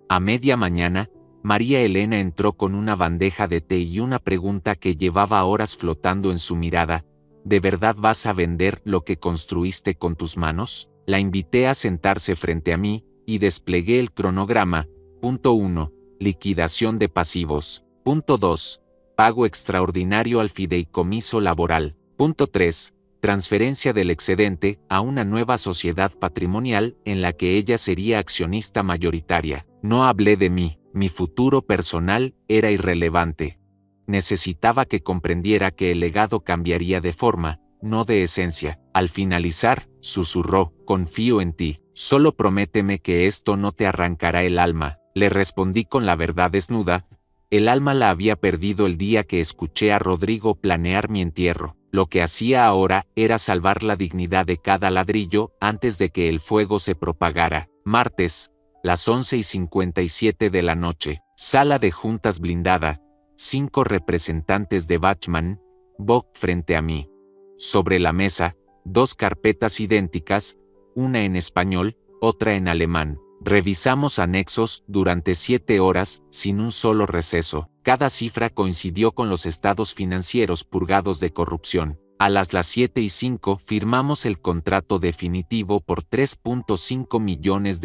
Speaker 1: A media mañana, María Elena entró con una bandeja de té y una pregunta que llevaba horas flotando en su mirada: ¿de verdad vas a vender lo que construiste con tus manos? La invité a sentarse frente a mí y desplegué el cronograma. Punto 1. Liquidación de pasivos. Punto 2. Pago extraordinario al fideicomiso laboral. Punto 3. Transferencia del excedente a una nueva sociedad patrimonial en la que ella sería accionista mayoritaria. No hablé de mí, mi futuro personal era irrelevante. Necesitaba que comprendiera que el legado cambiaría de forma, no de esencia. Al finalizar, susurró: confío en ti, solo prométeme que esto no te arrancará el alma. Le respondí con la verdad desnuda: el alma la había perdido el día que escuché a Rodrigo planear mi entierro. Lo que hacía ahora era salvar la dignidad de cada ladrillo antes de que el fuego se propagara. Martes, las 11:57 de la noche. Sala de juntas blindada. 5 representantes de Bachmann, Bock frente a mí. Sobre la mesa, 2 carpetas idénticas, una en español, otra en alemán. Revisamos anexos durante 7 horas, sin un solo receso. Cada cifra coincidió con los estados financieros purgados de corrupción. A las 7:05 firmamos el contrato definitivo por $3.5 millones,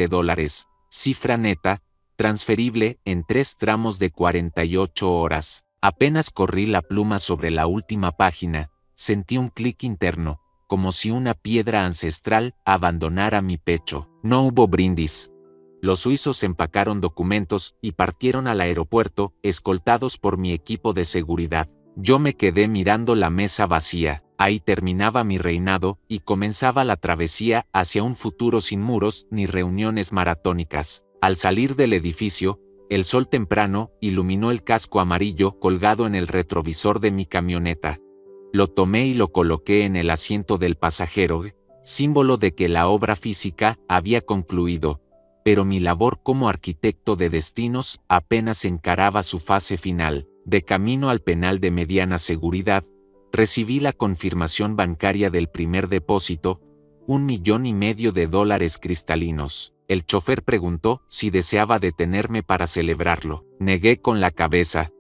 Speaker 1: cifra neta, transferible en 3 tramos de 48 horas. Apenas corrí la pluma sobre la última página, sentí un clic interno, como si una piedra ancestral abandonara mi pecho. No hubo brindis. Los suizos empacaron documentos y partieron al aeropuerto, escoltados por mi equipo de seguridad. Yo me quedé mirando la mesa vacía. Ahí terminaba mi reinado y comenzaba la travesía hacia un futuro sin muros ni reuniones maratónicas. Al salir del edificio, el sol temprano iluminó el casco amarillo colgado en el retrovisor de mi camioneta. Lo tomé y lo coloqué en el asiento del pasajero, símbolo de que la obra física había concluido, pero mi labor como arquitecto de destinos apenas encaraba su fase final. De camino al penal de mediana seguridad, recibí la confirmación bancaria del primer depósito, $1,5 millones cristalinos. El chofer preguntó si deseaba detenerme para celebrarlo. Negué con la cabeza.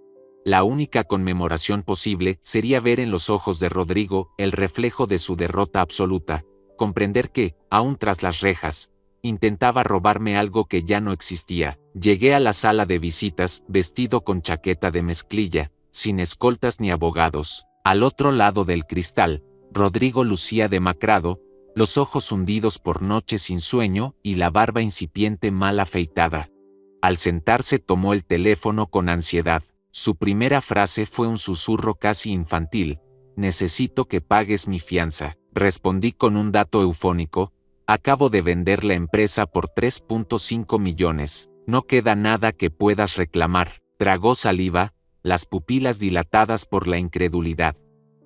Speaker 1: La única conmemoración posible sería ver en los ojos de Rodrigo el reflejo de su derrota absoluta, comprender que, aún tras las rejas, intentaba robarme algo que ya no existía. Llegué a la sala de visitas vestido con chaqueta de mezclilla, sin escoltas ni abogados. Al otro lado del cristal, Rodrigo lucía demacrado, los ojos hundidos por noches sin sueño y la barba incipiente mal afeitada. Al sentarse tomó el teléfono con ansiedad. Su primera frase fue un susurro casi infantil: necesito que pagues mi fianza. Respondí con un dato eufónico: acabo de vender la empresa por 3.5 millones. No queda nada que puedas reclamar. Tragó saliva, las pupilas dilatadas por la incredulidad.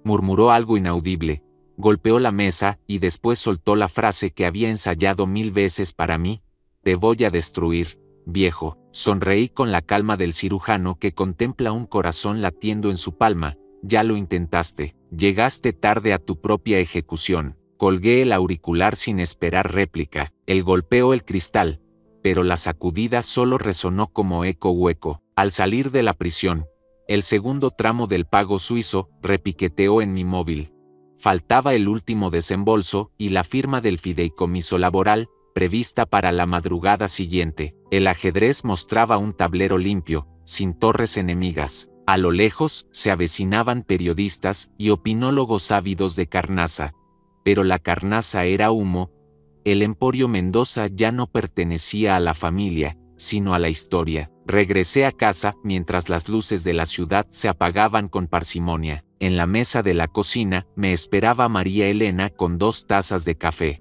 Speaker 1: Murmuró algo inaudible, golpeó la mesa y después soltó la frase que había ensayado 1000 veces para mí: te voy a destruir, viejo. Sonreí con la calma del cirujano que contempla un corazón latiendo en su palma. Ya lo intentaste, llegaste tarde a tu propia ejecución. Colgué el auricular sin esperar réplica. Él golpeó el cristal, pero la sacudida solo resonó como eco hueco. Al salir de la prisión, el segundo tramo del pago suizo repiqueteó en mi móvil. Faltaba el último desembolso y la firma del fideicomiso laboral, prevista para la madrugada siguiente. El ajedrez mostraba un tablero limpio, sin torres enemigas. A lo lejos se avecinaban periodistas y opinólogos ávidos de carnaza. Pero la carnaza era humo. El Emporio Mendoza ya no pertenecía a la familia, sino a la historia. Regresé a casa mientras las luces de la ciudad se apagaban con parsimonia. En la mesa de la cocina me esperaba María Elena con 2 tazas de café.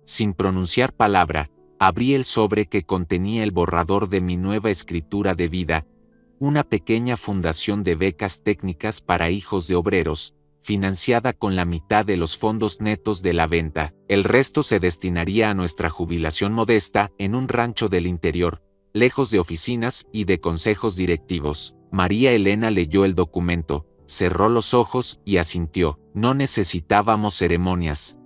Speaker 1: Sin pronunciar palabra, abrí el sobre que contenía el borrador de mi nueva escritura de vida, una pequeña fundación de becas técnicas para hijos de obreros, financiada con la mitad de los fondos netos de la venta. El resto se destinaría a nuestra jubilación modesta en un rancho del interior, lejos de oficinas y de consejos directivos. María Elena leyó el documento, cerró los ojos y asintió. No necesitábamos ceremonias.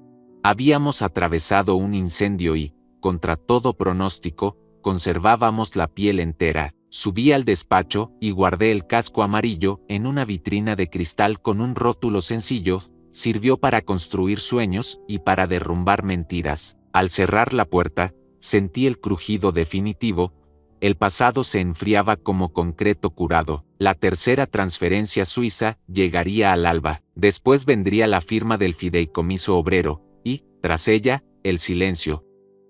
Speaker 1: Habíamos atravesado un incendio y, contra todo pronóstico, conservábamos la piel entera. Subí al despacho y guardé el casco amarillo en una vitrina de cristal con un rótulo sencillo. Sirvió para construir sueños y para derrumbar mentiras. Al cerrar la puerta, sentí el crujido definitivo. El pasado se enfriaba como concreto curado. La tercera transferencia suiza llegaría al alba. Después vendría la firma del fideicomiso obrero y, tras ella, el silencio.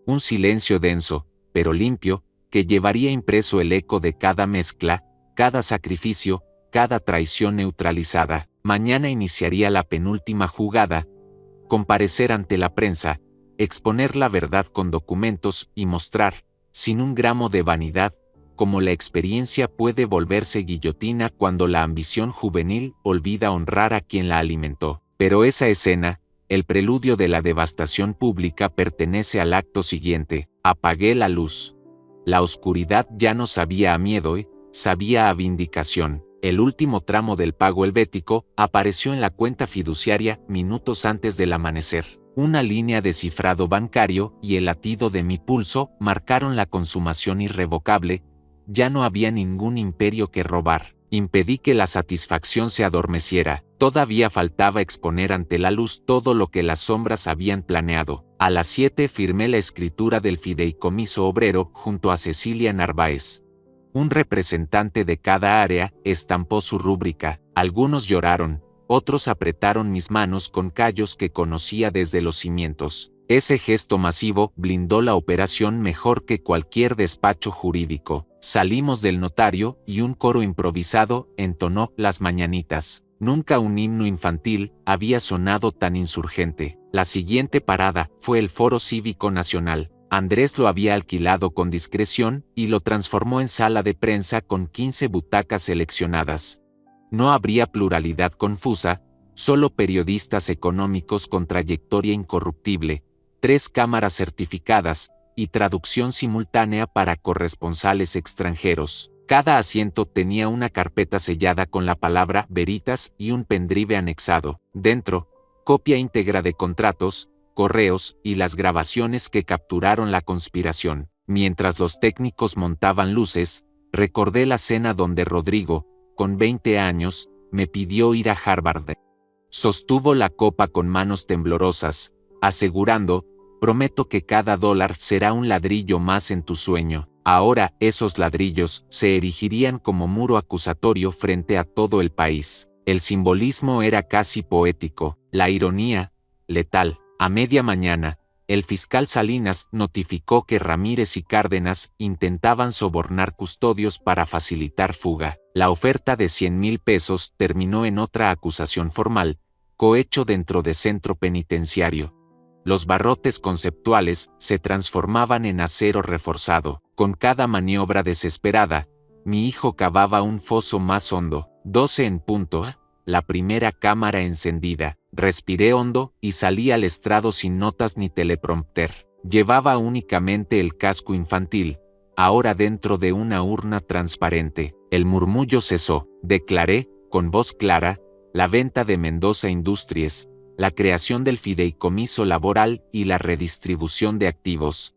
Speaker 1: Un silencio denso, pero limpio, que llevaría impreso el eco de cada mezcla, cada sacrificio, cada traición neutralizada. Mañana iniciaría la penúltima jugada: comparecer ante la prensa, exponer la verdad con documentos y mostrar, sin un gramo de vanidad, cómo la experiencia puede volverse guillotina cuando la ambición juvenil olvida honrar a quien la alimentó. Pero esa escena, el preludio de la devastación pública, pertenece al acto siguiente. Apagué la luz. La oscuridad ya no sabía a miedo, sabía a vindicación. El último tramo del pago helvético apareció en la cuenta fiduciaria minutos antes del amanecer. Una línea de cifrado bancario y el latido de mi pulso marcaron la consumación irrevocable. Ya no había ningún imperio que robar. Impedí que la satisfacción se adormeciera. Todavía faltaba exponer ante la luz todo lo que las sombras habían planeado. A las 7 firmé la escritura del fideicomiso obrero junto a Cecilia Narváez. Un representante de cada área estampó su rúbrica. Algunos lloraron, otros apretaron mis manos con callos que conocía desde los cimientos. Ese gesto masivo blindó la operación mejor que cualquier despacho jurídico. Salimos del notario y un coro improvisado entonó las mañanitas. Nunca un himno infantil había sonado tan insurgente. La siguiente parada fue el Foro Cívico Nacional. Andrés lo había alquilado con discreción y lo transformó en sala de prensa con 15 butacas seleccionadas. No habría pluralidad confusa, solo periodistas económicos con trayectoria incorruptible, 3 cámaras certificadas y traducción simultánea para corresponsales extranjeros. Cada asiento tenía una carpeta sellada con la palabra Veritas y un pendrive anexado. Dentro, copia íntegra de contratos, correos y las grabaciones que capturaron la conspiración. Mientras los técnicos montaban luces, recordé la cena donde Rodrigo, con 20 años, me pidió ir a Harvard. Sostuvo la copa con manos temblorosas, asegurando: prometo que cada dólar será un ladrillo más en tu sueño. Ahora esos ladrillos se erigirían como muro acusatorio frente a todo el país. El simbolismo era casi poético, la ironía, letal. A media mañana, el fiscal Salinas notificó que Ramírez y Cárdenas intentaban sobornar custodios para facilitar fuga. La oferta de 100,000 pesos terminó en otra acusación formal, cohecho dentro de centro penitenciario. Los barrotes conceptuales se transformaban en acero reforzado. Con cada maniobra desesperada, mi hijo cavaba un foso más hondo. 12 en punto, la primera cámara encendida. Respiré hondo y salí al estrado sin notas ni teleprompter. Llevaba únicamente el casco infantil, ahora dentro de una urna transparente. El murmullo cesó. Declaré, con voz clara, la venta de Mendoza Industries, la creación del fideicomiso laboral y la redistribución de activos.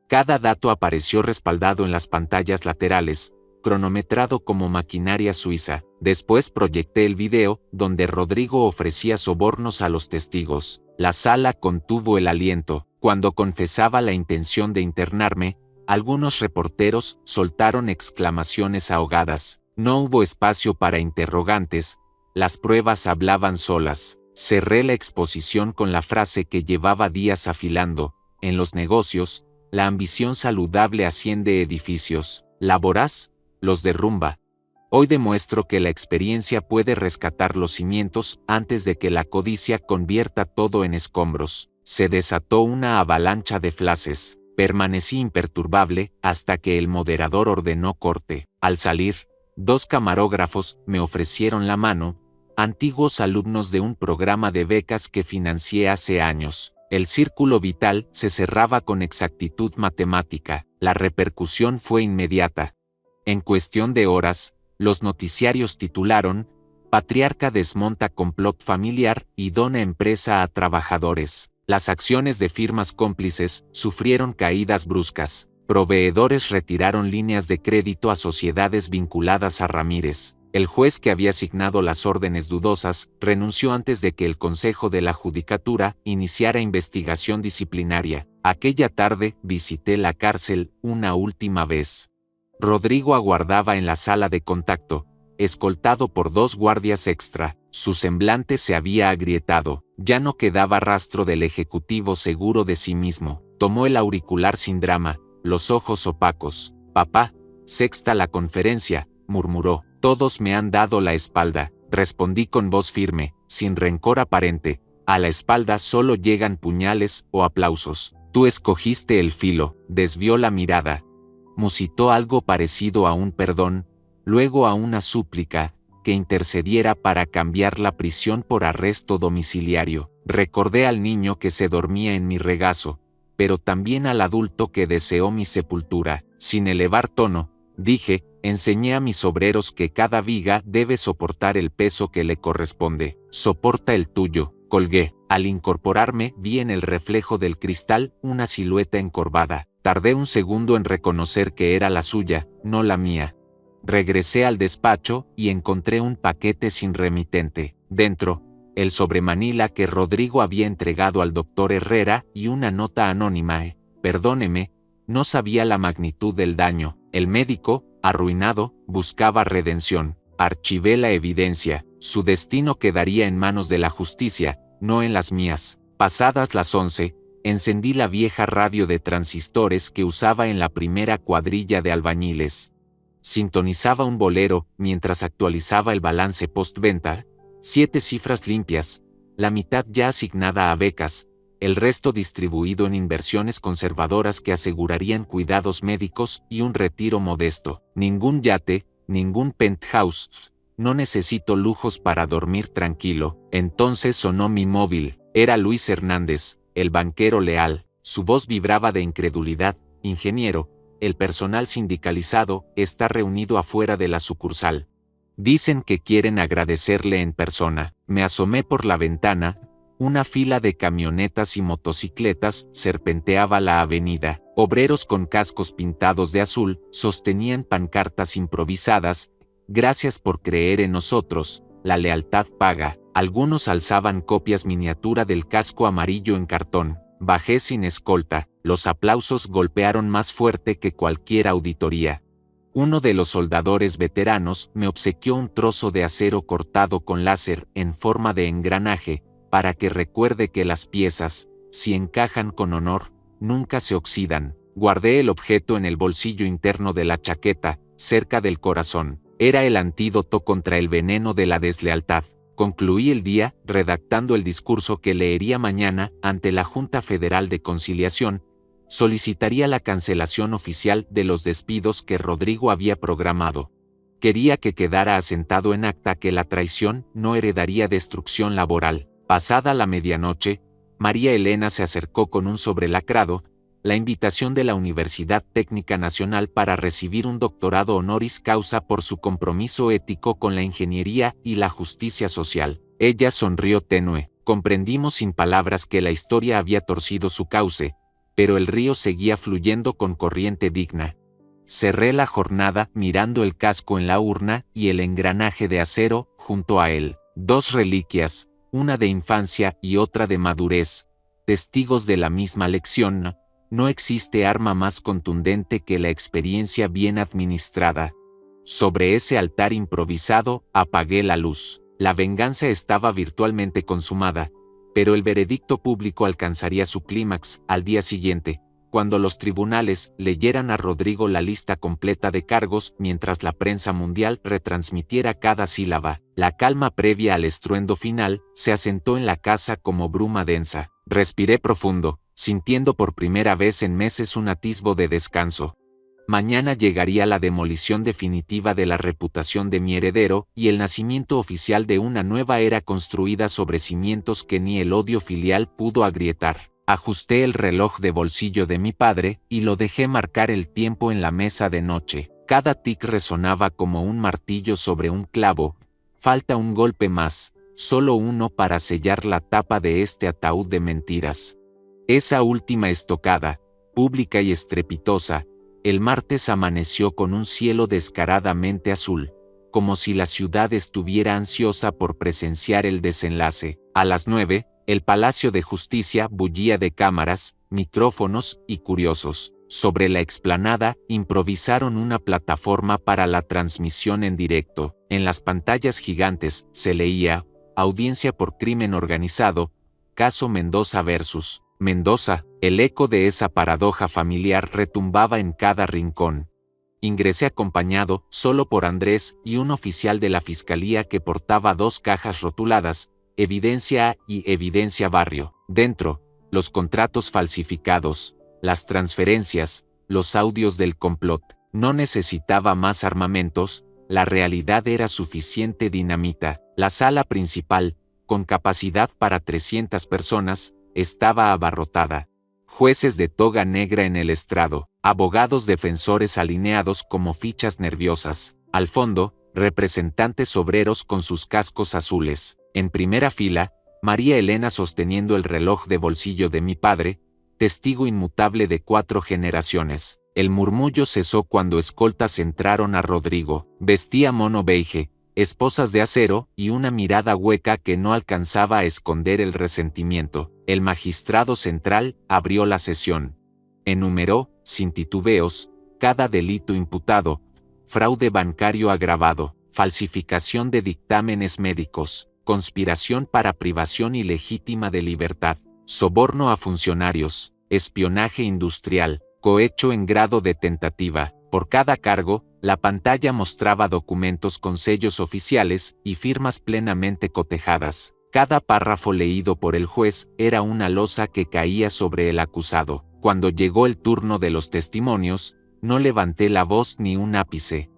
Speaker 1: Cada dato apareció respaldado en las pantallas laterales, cronometrado como maquinaria suiza. Después proyecté el video, donde Rodrigo ofrecía sobornos a los testigos. La sala contuvo el aliento. Cuando confesaba la intención de internarme, algunos reporteros soltaron exclamaciones ahogadas. No hubo espacio para interrogantes, las pruebas hablaban solas. Cerré la exposición con la frase que llevaba días afilando: en los negocios, la ambición saludable asciende edificios, la voraz los derrumba. Hoy demuestro que la experiencia puede rescatar los cimientos antes de que la codicia convierta todo en escombros. Se desató una avalancha de flashes. Permanecí imperturbable hasta que el moderador ordenó corte. Al salir, 2 camarógrafos me ofrecieron la mano, antiguos alumnos de un programa de becas que financié hace años. El círculo vital se cerraba con exactitud matemática. La repercusión fue inmediata. En cuestión de horas, los noticiarios titularon: Patriarca desmonta complot familiar y dona empresa a trabajadores. Las acciones de firmas cómplices sufrieron caídas bruscas. Proveedores retiraron líneas de crédito a sociedades vinculadas a Ramírez. El juez que había asignado las órdenes dudosas renunció antes de que el Consejo de la Judicatura iniciara investigación disciplinaria. Aquella tarde visité la cárcel una última vez. Rodrigo aguardaba en la sala de contacto, escoltado por 2 guardias extra. Su semblante se había agrietado. Ya no quedaba rastro del ejecutivo seguro de sí mismo. Tomó el auricular sin drama, los ojos opacos. «Papá, sexta la conferencia», murmuró. «Todos me han dado la espalda», respondí con voz firme, sin rencor aparente. «A la espalda solo llegan puñales o aplausos. Tú escogiste el filo». Desvió la mirada. Musitó algo parecido a un perdón, luego a una súplica, que intercediera para cambiar la prisión por arresto domiciliario. Recordé al niño que se dormía en mi regazo, pero también al adulto que deseó mi sepultura. Sin elevar tono, dije: enseñé a mis obreros que cada viga debe soportar el peso que le corresponde. Soporta el tuyo. Colgué. Al incorporarme, vi en el reflejo del cristal una silueta encorvada. Tardé un segundo en reconocer que era la suya, no la mía. Regresé al despacho y encontré un paquete sin remitente. Dentro, el sobremanila que Rodrigo había entregado al doctor Herrera y una nota anónima. Perdóneme, no sabía la magnitud del daño. El médico, arruinado, buscaba redención. Archivé la evidencia. Su destino quedaría en manos de la justicia, no en las mías. Pasadas las 11, encendí la vieja radio de transistores que usaba en la primera cuadrilla de albañiles. Sintonizaba un bolero mientras actualizaba el balance postventa. 7 cifras limpias, la mitad ya asignada a becas, el resto distribuido en inversiones conservadoras que asegurarían cuidados médicos y un retiro modesto. Ningún yate, ningún penthouse. No necesito lujos para dormir tranquilo. Entonces sonó mi móvil. Era Luis Hernández, el banquero leal. Su voz vibraba de incredulidad. «Ingeniero, el personal sindicalizado está reunido afuera de la sucursal. Dicen que quieren agradecerle en persona». Me asomé por la ventana. Una fila de camionetas y motocicletas serpenteaba la avenida. Obreros con cascos pintados de azul sostenían pancartas improvisadas: «Gracias por creer en nosotros, la lealtad paga». Algunos alzaban copias miniatura del casco amarillo en cartón. Bajé sin escolta. Los aplausos golpearon más fuerte que cualquier auditoría. Uno de los soldadores veteranos me obsequió un trozo de acero cortado con láser en forma de engranaje, para que recuerde que las piezas, si encajan con honor, nunca se oxidan. Guardé el objeto en el bolsillo interno de la chaqueta, cerca del corazón. Era el antídoto contra el veneno de la deslealtad. Concluí el día redactando el discurso que leería mañana ante la Junta Federal de Conciliación. Solicitaría la cancelación oficial de los despidos que Rodrigo había programado. Quería que quedara asentado en acta que la traición no heredaría destrucción laboral. Pasada la medianoche, María Elena se acercó con un sobre lacrado, la invitación de la Universidad Técnica Nacional para recibir un doctorado honoris causa por su compromiso ético con la ingeniería y la justicia social. Ella sonrió tenue. Comprendimos sin palabras que la historia había torcido su cauce, pero el río seguía fluyendo con corriente digna. Cerré la jornada mirando el casco en la urna y el engranaje de acero junto a él. Dos reliquias, una de infancia y otra de madurez, testigos de la misma lección. No existe arma más contundente que la experiencia bien administrada. Sobre ese altar improvisado, apagué la luz. La venganza estaba virtualmente consumada, pero el veredicto público alcanzaría su clímax al día siguiente, cuando los tribunales leyeran a Rodrigo la lista completa de cargos mientras la prensa mundial retransmitiera cada sílaba. La calma previa al estruendo final se asentó en la casa como bruma densa. Respiré profundo, sintiendo por primera vez en meses un atisbo de descanso. Mañana llegaría la demolición definitiva de la reputación de mi heredero y el nacimiento oficial de una nueva era construida sobre cimientos que ni el odio filial pudo agrietar. Ajusté el reloj de bolsillo de mi padre y lo dejé marcar el tiempo en la mesa de noche. Cada tic resonaba como un martillo sobre un clavo. Falta un golpe más, solo uno para sellar la tapa de este ataúd de mentiras. Esa última estocada, pública y estrepitosa, el martes amaneció con un cielo descaradamente azul, como si la ciudad estuviera ansiosa por presenciar el desenlace. A las 9, el Palacio de Justicia bullía de cámaras, micrófonos y curiosos. Sobre la explanada improvisaron una plataforma para la transmisión en directo. En las pantallas gigantes se leía: audiencia por crimen organizado, caso Mendoza versus Mendoza. El eco de esa paradoja familiar retumbaba en cada rincón. Ingresé acompañado solo por Andrés y un oficial de la fiscalía que portaba dos cajas rotuladas, Evidencia A y Evidencia Barrio. Dentro, los contratos falsificados, las transferencias, los audios del complot. No necesitaba más armamentos, la realidad era suficiente dinamita. La sala principal, con capacidad para 300 personas, estaba abarrotada. Jueces de toga negra en el estrado, abogados defensores alineados como fichas nerviosas. Al fondo, representantes obreros con sus cascos azules. En primera fila, María Elena sosteniendo el reloj de bolsillo de mi padre, testigo inmutable de 4 generaciones. El murmullo cesó cuando escoltas entraron a Rodrigo. Vestía mono beige, esposas de acero y una mirada hueca que no alcanzaba a esconder el resentimiento. El magistrado central abrió la sesión. Enumeró, sin titubeos, cada delito imputado: fraude bancario agravado, falsificación de dictámenes médicos, conspiración para privación ilegítima de libertad, soborno a funcionarios, espionaje industrial, cohecho en grado de tentativa. Por cada cargo, la pantalla mostraba documentos con sellos oficiales y firmas plenamente cotejadas. Cada párrafo leído por el juez era una losa que caía sobre el acusado. Cuando llegó el turno de los testimonios, no levanté la voz ni un ápice.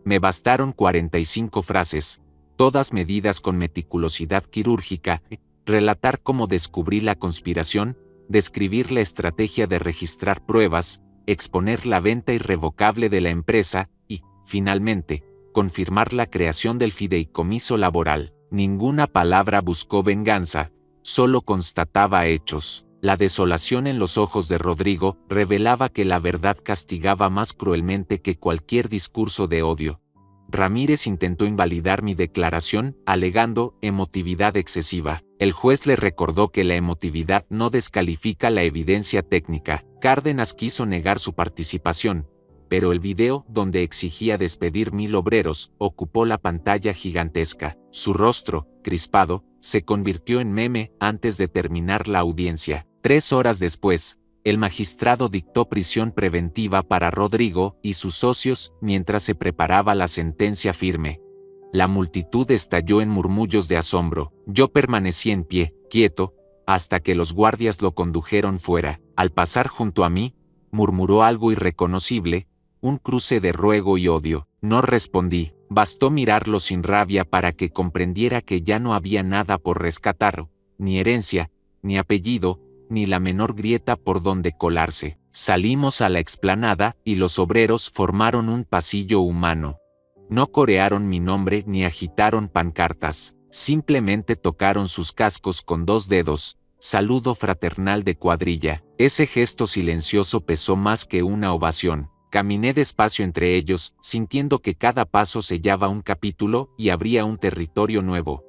Speaker 1: Me bastaron 45 frases, todas medidas con meticulosidad quirúrgica: relatar cómo descubrí la conspiración, describir la estrategia de registrar pruebas, exponer la venta irrevocable de la empresa y, finalmente, confirmar la creación del fideicomiso laboral. Ninguna palabra buscó venganza, solo constataba hechos. La desolación en los ojos de Rodrigo revelaba que la verdad castigaba más cruelmente que cualquier discurso de odio. Ramírez intentó invalidar mi declaración, alegando emotividad excesiva. El juez le recordó que la emotividad no descalifica la evidencia técnica. Cárdenas quiso negar su participación, pero el video, donde exigía despedir 1000 obreros, ocupó la pantalla gigantesca. Su rostro, crispado, se convirtió en meme antes de terminar la audiencia. 3 horas después, el magistrado dictó prisión preventiva para Rodrigo y sus socios mientras se preparaba la sentencia firme. La multitud estalló en murmullos de asombro. Yo permanecí en pie, quieto, hasta que los guardias lo condujeron fuera. Al pasar junto a mí, murmuró algo irreconocible, un cruce de ruego y odio. No respondí. Bastó mirarlo sin rabia para que comprendiera que ya no había nada por rescatar, ni herencia, ni apellido, ni la menor grieta por donde colarse. Salimos a la explanada y los obreros formaron un pasillo humano. No corearon mi nombre ni agitaron pancartas, simplemente tocaron sus cascos con 2 dedos, saludo fraternal de cuadrilla. Ese gesto silencioso pesó más que una ovación. Caminé despacio entre ellos, sintiendo que cada paso sellaba un capítulo y abría un territorio nuevo.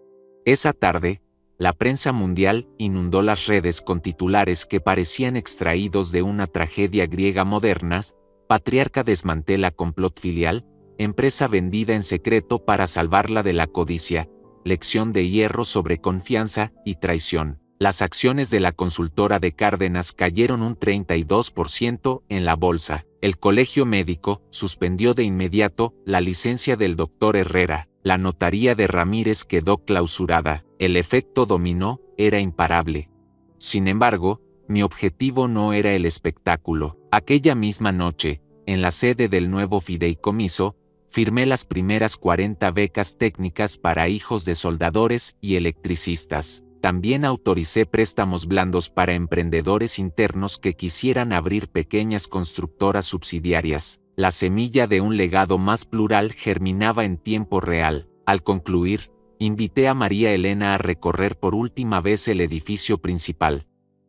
Speaker 1: Esa tarde, la prensa mundial inundó las redes con titulares que parecían extraídos de una tragedia griega moderna: patriarca desmantela complot filial, empresa vendida en secreto para salvarla de la codicia, lección de hierro sobre confianza y traición. Las acciones de la consultora de Cárdenas cayeron un 32% en la bolsa. El colegio médico suspendió de inmediato la licencia del doctor Herrera. La notaría de Ramírez quedó clausurada. El efecto dominó era imparable. Sin embargo, mi objetivo no era el espectáculo. Aquella misma noche, en la sede del nuevo fideicomiso, firmé las primeras 40 becas técnicas para hijos de soldadores y electricistas. También autoricé préstamos blandos para emprendedores internos que quisieran abrir pequeñas constructoras subsidiarias. La semilla de un legado más plural germinaba en tiempo real. Al concluir, invité a María Elena a recorrer por última vez el edificio principal.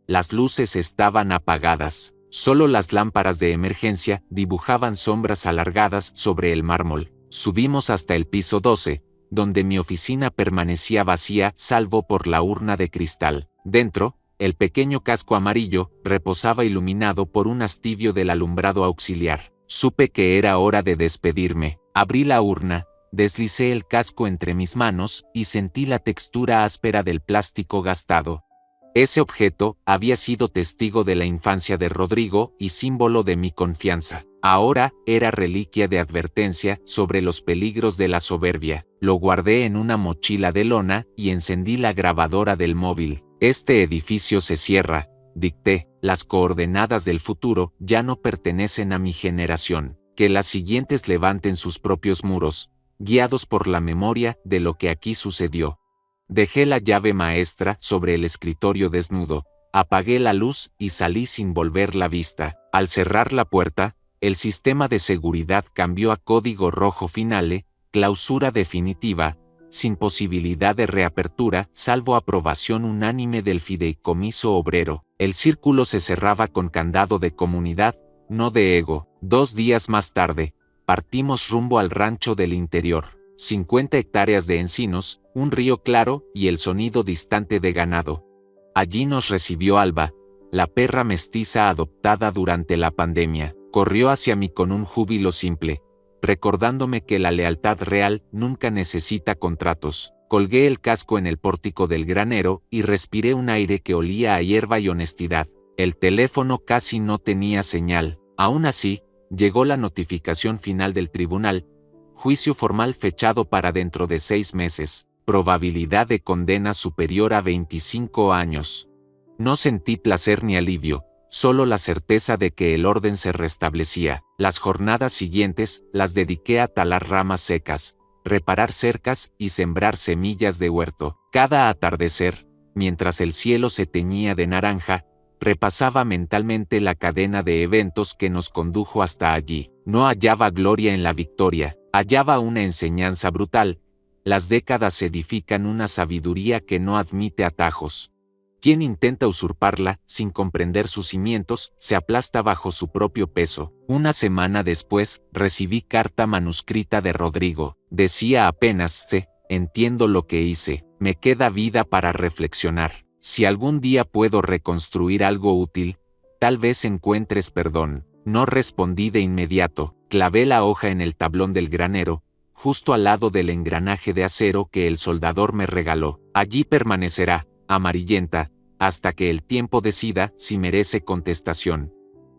Speaker 1: Las luces estaban apagadas. Solo las lámparas de emergencia dibujaban sombras alargadas sobre el mármol. Subimos hasta el piso 12, donde mi oficina permanecía vacía salvo por la urna de cristal. Dentro, el pequeño casco amarillo reposaba iluminado por un astibio del alumbrado auxiliar. Supe que era hora de despedirme. Abrí la urna, deslicé el casco entre mis manos y sentí la textura áspera del plástico gastado. Ese objeto había sido testigo de la infancia de Rodrigo y símbolo de mi confianza. Ahora era reliquia de advertencia sobre los peligros de la soberbia. Lo guardé en una mochila de lona y encendí la grabadora del móvil. Este edificio se cierra, dicté. Las coordenadas del futuro ya no pertenecen a mi generación. Que las siguientes levanten sus propios muros, guiados por la memoria de lo que aquí sucedió. Dejé la llave maestra sobre el escritorio desnudo, apagué la luz y salí sin volver la vista. Al cerrar la puerta, el sistema de seguridad cambió a código rojo finale, clausura definitiva, sin posibilidad de reapertura, salvo aprobación unánime del fideicomiso obrero. El círculo se cerraba con candado de comunidad, no de ego. 2 días más tarde, partimos rumbo al rancho del interior. 50 hectáreas de encinos, un río claro y el sonido distante de ganado. Allí nos recibió Alba, la perra mestiza adoptada durante la pandemia. Corrió hacia mí con un júbilo simple, recordándome que la lealtad real nunca necesita contratos. Colgué el casco en el pórtico del granero y respiré un aire que olía a hierba y honestidad. El teléfono casi no tenía señal. Aún así, llegó la notificación final del tribunal. Juicio formal fechado para dentro de 6 meses. Probabilidad de condena superior a 25 años. No sentí placer ni alivio, solo la certeza de que el orden se restablecía. Las jornadas siguientes las dediqué a talar ramas secas, reparar cercas y sembrar semillas de huerto. Cada atardecer, mientras el cielo se teñía de naranja, repasaba mentalmente la cadena de eventos que nos condujo hasta allí. No hallaba gloria en la victoria, hallaba una enseñanza brutal. Las décadas edifican una sabiduría que no admite atajos. Quien intenta usurparla, sin comprender sus cimientos, se aplasta bajo su propio peso. Una semana después, recibí carta manuscrita de Rodrigo. Decía apenas: entiendo lo que hice, me queda vida para reflexionar. Si algún día puedo reconstruir algo útil, tal vez encuentres perdón. No respondí de inmediato, clavé la hoja en el tablón del granero, justo al lado del engranaje de acero que el soldador me regaló. Allí permanecerá, amarillenta, hasta que el tiempo decida si merece contestación.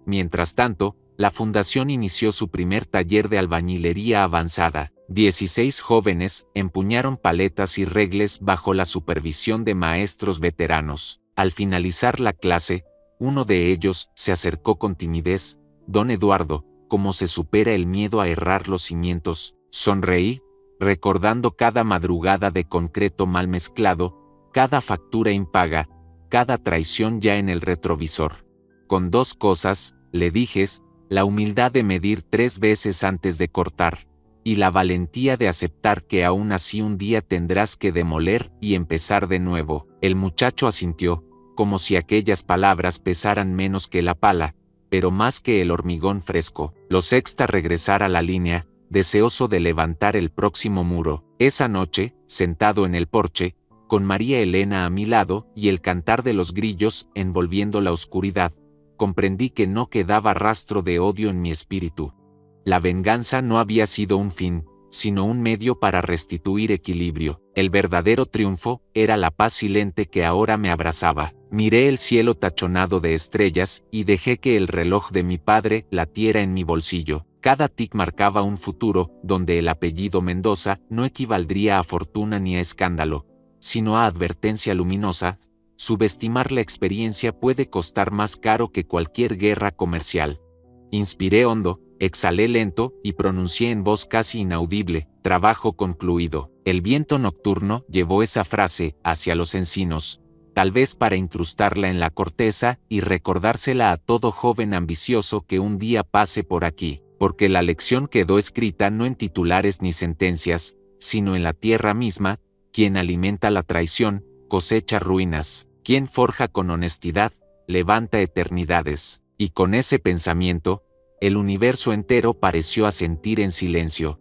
Speaker 1: Mientras tanto, la fundación inició su primer taller de albañilería avanzada. 16 jóvenes empuñaron paletas y regles bajo la supervisión de maestros veteranos. Al finalizar la clase, uno de ellos se acercó con timidez. Don Eduardo, ¿cómo se supera el miedo a errar los cimientos? Sonreí, recordando cada madrugada de concreto mal mezclado, cada factura impaga, cada traición ya en el retrovisor. Con dos cosas, le dijes, la humildad de medir 3 veces antes de cortar, y la valentía de aceptar que aún así un día tendrás que demoler y empezar de nuevo. El muchacho asintió, como si aquellas palabras pesaran menos que la pala, pero más que el hormigón fresco. Lo sexta regresar a la línea, deseoso de levantar el próximo muro. Esa noche, sentado en el porche, con María Elena a mi lado y el cantar de los grillos envolviendo la oscuridad, comprendí que no quedaba rastro de odio en mi espíritu. La venganza no había sido un fin, sino un medio para restituir equilibrio. El verdadero triunfo era la paz silente que ahora me abrazaba. Miré el cielo tachonado de estrellas y dejé que el reloj de mi padre latiera en mi bolsillo. Cada tic marcaba un futuro donde el apellido Mendoza no equivaldría a fortuna ni a escándalo, sino a advertencia luminosa. Subestimar la experiencia puede costar más caro que cualquier guerra comercial. Inspiré hondo, exhalé lento y pronuncié en voz casi inaudible, trabajo concluido. El viento nocturno llevó esa frase hacia los encinos, tal vez para incrustarla en la corteza y recordársela a todo joven ambicioso que un día pase por aquí, porque la lección quedó escrita no en titulares ni sentencias, sino en la tierra misma. Quien alimenta la traición, cosecha ruinas. Quien forja con honestidad, levanta eternidades. Y con ese pensamiento, el universo entero pareció asentir en silencio.